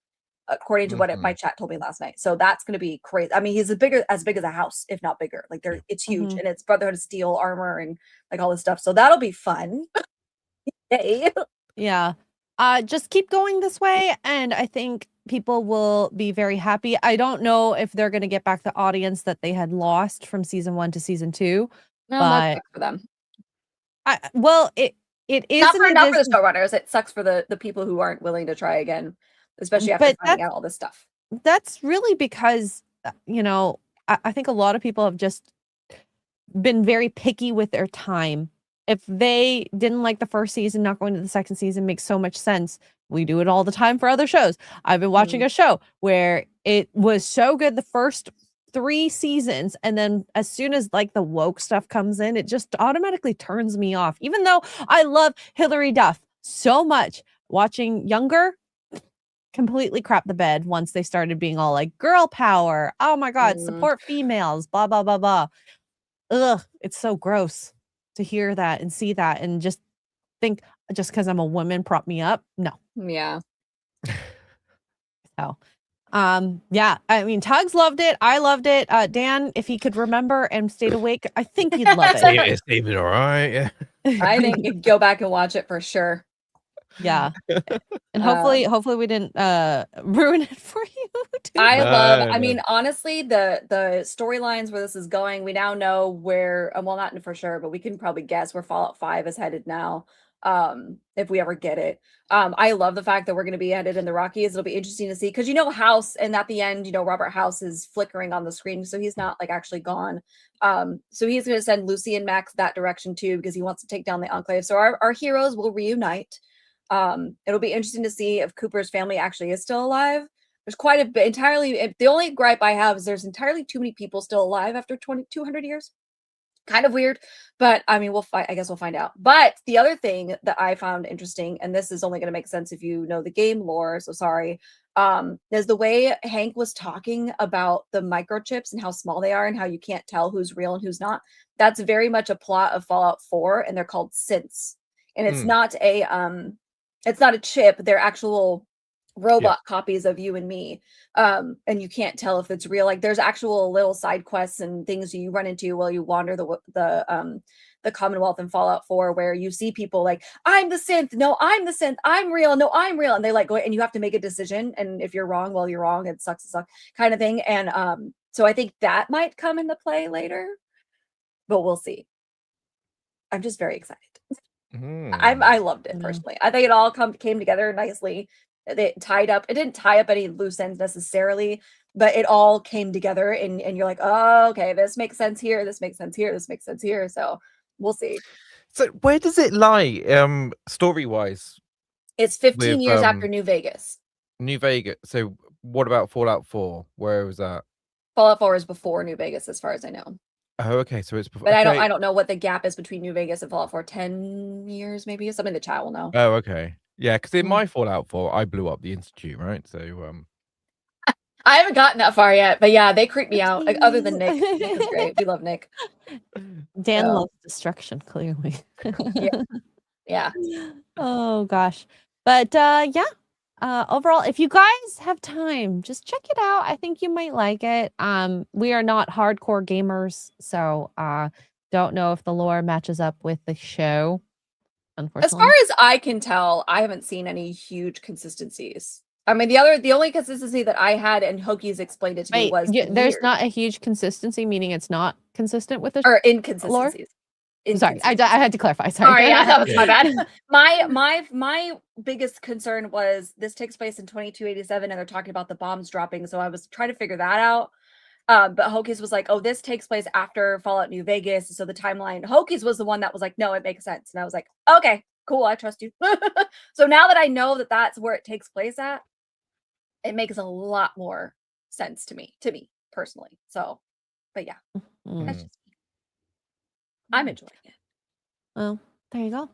according to what my chat told me last night. So that's going to be crazy. I mean, he's as big as a house, if not bigger. Like it's huge, and it's Brotherhood of Steel armor and like all this stuff. So that'll be fun. Hey. Yeah. Just keep going this way, and I think people will be very happy. I don't know if they're going to get back the audience that they had lost from season 1 to season 2, No, but that sucks for them. It is Not an for the addition, showrunners. It sucks for the people who aren't willing to try again, especially after but finding out all this stuff. that's really because I think a lot of people have just been very picky with their time. If they didn't like the first season, not going to the second season makes so much sense. We do it all the time for other shows. I've been watching a show where it was so good the first 3 seasons, and then as soon as like the woke stuff comes in, it just automatically turns me off. Even though I love Hilary Duff so much, watching Younger completely crap the bed once they started being all like girl power. Oh my God, support females, blah, blah, blah, blah. Ugh, it's so gross to hear that and see that and just think just because I'm a woman, prop me up. No. Yeah. So, yeah, I mean, Tuggs loved it. I loved it. Dan, if he could remember and stayed awake, I think he'd love it. It's even all right. Yeah. I think you'd go back and watch it for sure. Yeah. And hopefully we didn't ruin it for you too. I mean, honestly, the storylines where this is going, we now know where, well, not for sure, but we can probably guess where Fallout 5 is headed now, if we ever get it. I love the fact that we're going to be headed in the Rockies. It'll be interesting to see, because House, and at the end, Robert House is flickering on the screen, so he's not like actually gone. So he's going to send Lucy and Max that direction too, because he wants to take down the Enclave. So our heroes will reunite. It'll be interesting to see if Cooper's family actually is still alive. There's quite a bit, the only gripe I have is there's entirely too many people still alive after 200 years. Kind of weird, but I mean, I guess we'll find out. But the other thing that I found interesting, and this is only going to make sense if you know the game lore, so sorry, is the way Hank was talking about the microchips and how small they are and how you can't tell who's real and who's not. That's very much a plot of Fallout 4, and they're called synths. And it's not a chip, they're actual robot copies of you and me, and you can't tell if it's real. Like, there's actual little side quests and things you run into while you wander the Commonwealth in Fallout 4, where you see people like, I'm the synth, no, I'm the synth, I'm real, no, I'm real, and they like go, and you have to make a decision, and if you're wrong, well, you're wrong, it sucks kind of thing. And so I think that might come into play later, but we'll see. I'm just very excited. I loved it personally. I think it all came together nicely. It didn't tie up any loose ends necessarily, but it all came together, and you're like, oh, okay, this makes sense here, this makes sense here, this makes sense here. So we'll see. So where does it lie, story wise? It's 15 years after New Vegas. New Vegas. So what about Fallout 4? Where was that? Fallout 4 is before New Vegas, as far as I know. Oh, okay. So it's before. But I don't know what the gap is between New Vegas and Fallout 4. 10 years, maybe. Something the chat will know. Oh, okay. Yeah, because in my Fallout 4, I blew up the Institute, right? So I haven't gotten that far yet, but yeah, they creep me out. Like, other than Nick. Nick is great. We love Nick. Dan loves destruction, clearly. Yeah. Oh gosh. But overall, if you guys have time, just check it out. I think you might like it. We are not hardcore gamers, so don't know if the lore matches up with the show. Unfortunately. As far as I can tell, I haven't seen any huge consistencies. I mean, the only consistency that I had, and Hokies explained it to me, was there's not a huge consistency, meaning it's not consistent with the or inconsistencies. Lore? Sorry, I had to clarify. Sorry, yeah, that was my bad. My biggest concern was this takes place in 2287, and they're talking about the bombs dropping. So I was trying to figure that out. But Hokies was like, oh, this takes place after Fallout New Vegas. So the timeline, Hokies was the one that was like, no, it makes sense. And I was like, okay, cool, I trust you. So now that I know that that's where it takes place at, it makes a lot more sense to me personally. So, but yeah, that's just me. I'm enjoying it. Well, there you go.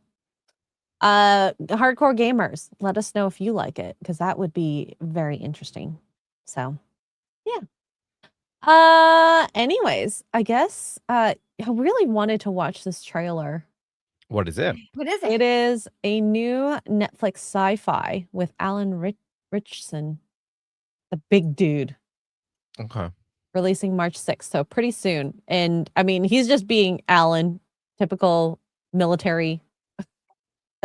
Hardcore gamers, let us know if you like it, because that would be very interesting. So, yeah. Anyways, I guess I really wanted to watch this trailer. what is it? What is it? It is a new Netflix sci-fi with Alan Richardson, the big dude, Okay. releasing March 6th, so pretty soon. And I mean, he's just being Alan, typical military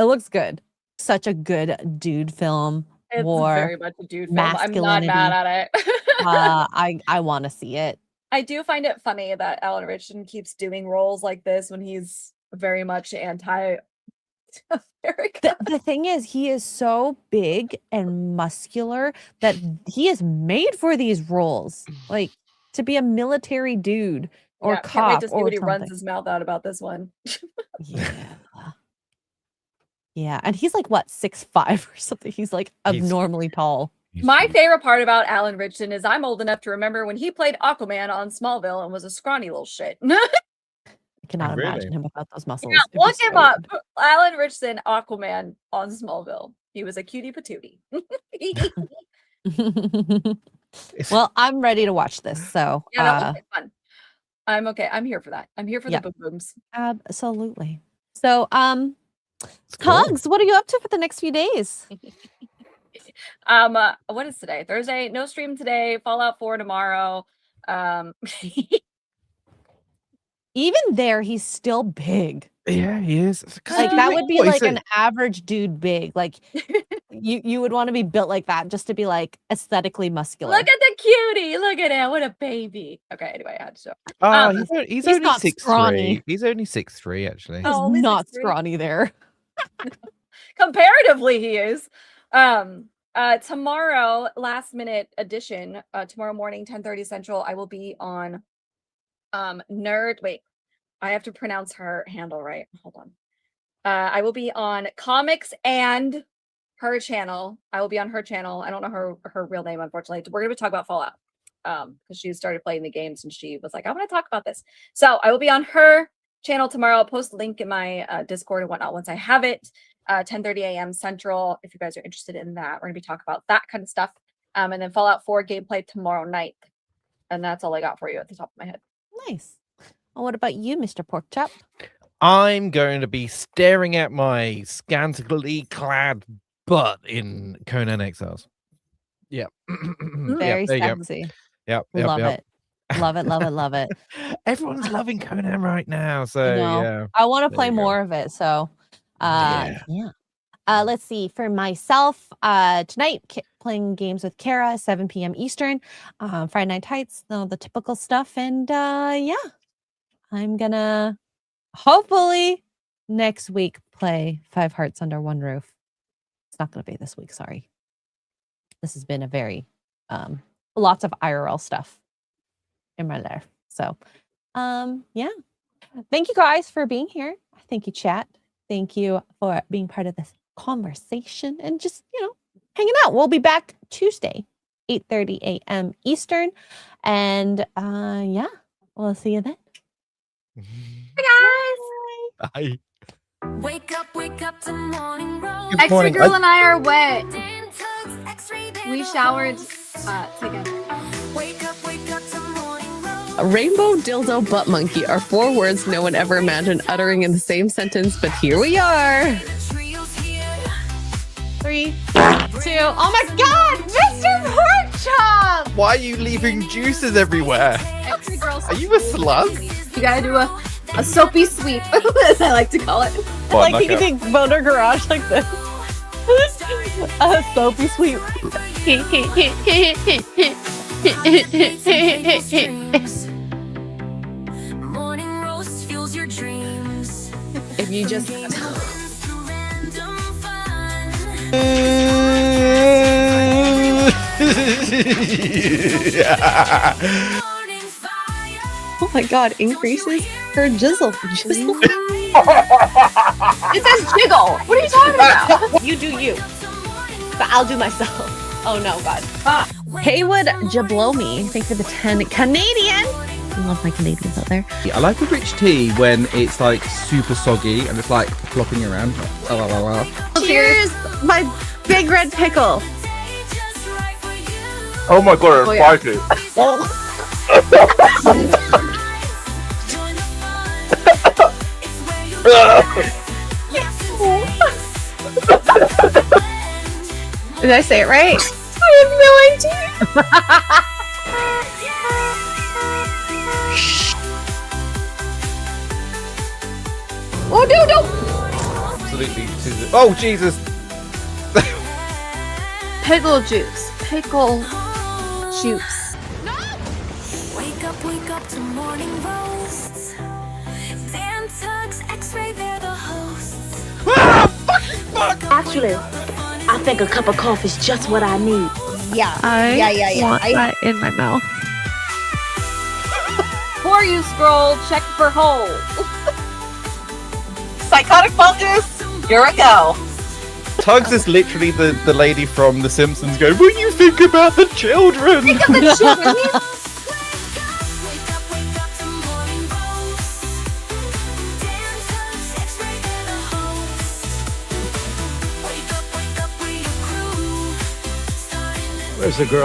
It looks good. Such a good dude film. It's War, very much a dude film. I'm not mad at it. I want to see it. I do find it funny that Alan Richardson keeps doing roles like this when he's very much anti America. The thing is, he is so big and muscular that he is made for these roles. Like to be a military dude or Yeah, cop can't wait to see or what he something. runs his mouth out about this one. Yeah. Yeah, and he's like what 6'5" or something. He's like abnormally tall. My favorite part about Alan Richardson is I'm old enough to remember when he played Aquaman on Smallville and was a scrawny little shit. I cannot Really? imagine him without those muscles. Yeah, It'd be look him so up. weird. Alan Richardson, Aquaman on Smallville. He was a cutie patootie. Well, I'm ready to watch this. So Yeah, that looks like fun. I'm okay. I'm here for that. I'm here for Yeah. the boom booms. absolutely. So It's cool. Tuggs, what are you up to for the next few days? What is today? Thursday. No stream today. Fallout 4 tomorrow. Even there, he's still big. Yeah, he is. Like that would be What is like it? an average dude big. Like you would want to be built like that just to be like aesthetically muscular. Look at the cutie. Look at him. What a baby. Okay, anyway, I had to show. Oh, he's only not 6'3". scrawny. He's only 6'3", actually. He's Oh, only not 6'3". scrawny there. Comparatively, he is. Tomorrow, last minute edition, tomorrow morning, 10:30 Central, I will be on wait, I have to pronounce her handle right. Hold on. I will be on Comics and her channel. I will be on her channel. I don't know her real name, unfortunately. We're gonna talk about Fallout. Because she started playing the games and she was like, I want to talk about this. So I will be on her channel tomorrow. I'll post a link in my Discord and whatnot once I have it. 10:30 a.m. Central. If you guys are interested in that, we're gonna be talking about that kind of stuff. And then Fallout 4 gameplay tomorrow night. And that's all I got for you at the top of my head. Nice. Well, what about you, Mr. Porkchop? I'm going to be staring at my scantily clad butt in Conan Exiles. Yeah. Very there you go. sexy. Yep. Love it. Love it. Love it. Love it. Everyone's loving Conan right now. So I know. yeah. I want to There play you go. more of it. So Yeah. let's see. For myself, tonight playing games with Kara, 7 p.m. Eastern. Friday Night Tights, the typical stuff. And yeah, I'm gonna hopefully next week play 5 Hearts Under One Roof. It's not gonna be this week, sorry. This has been a very lots of IRL stuff in my life. So yeah. Thank you guys for being here. Thank you, chat. Thank you for being part of this conversation and just, hanging out. We'll be back Tuesday, 8:30 a.m. Eastern. And yeah, we'll see you then. Hi guys. Hi. Wake up to morning roll. Good Xray morning. Girl and I are wet. X-ray We Girl. showered together. Wake up to morning roll. Rainbow, dildo, butt monkey are 4 words no one ever imagined uttering in the same sentence, but here we are. Trio's here. 3, 2. Oh my God, Mr. Porkchop! Why are you leaving juices everywhere? Xray Girl. Are you a slug? You gotta do a soapy sweep, as I like to call it. What, Like you like can take Boner Garage like this. A soapy sweep. Morning roast fuels your dreams. If you just Random fun. Morning fire. oh my God, increases her jizzle. It says jiggle. What are you talking about? You do you, but I'll do myself. Oh no, God. Haywood Jablomi, thank you for the 10 Canadian. I love my Canadians out there. I like a rich tea when it's like super soggy and it's like flopping around. Cheers, my big red pickle. Just right for you. Oh my god, Oh, I yeah. like it. Join the fun. It's where you Did I say it right? I have no idea. Oh no! absolutely. Oh Jesus! Pickle juice. Pickle juice. Wake up to morning roasts. Dan, Tuggs, Xray, they're the hosts. Actually, I think a cup of coffee is just what I need. Yeah. I want that in my mouth. Before you scroll, check for holes. Psychotic focus. Here we go. Tuggs is literally the lady from The Simpsons going, "Will you think about the children?" Wake up to morning roasts. Dan, Tuggs, Xray, they're the hosts. Wake up, we your crew. Starting Where's the girl?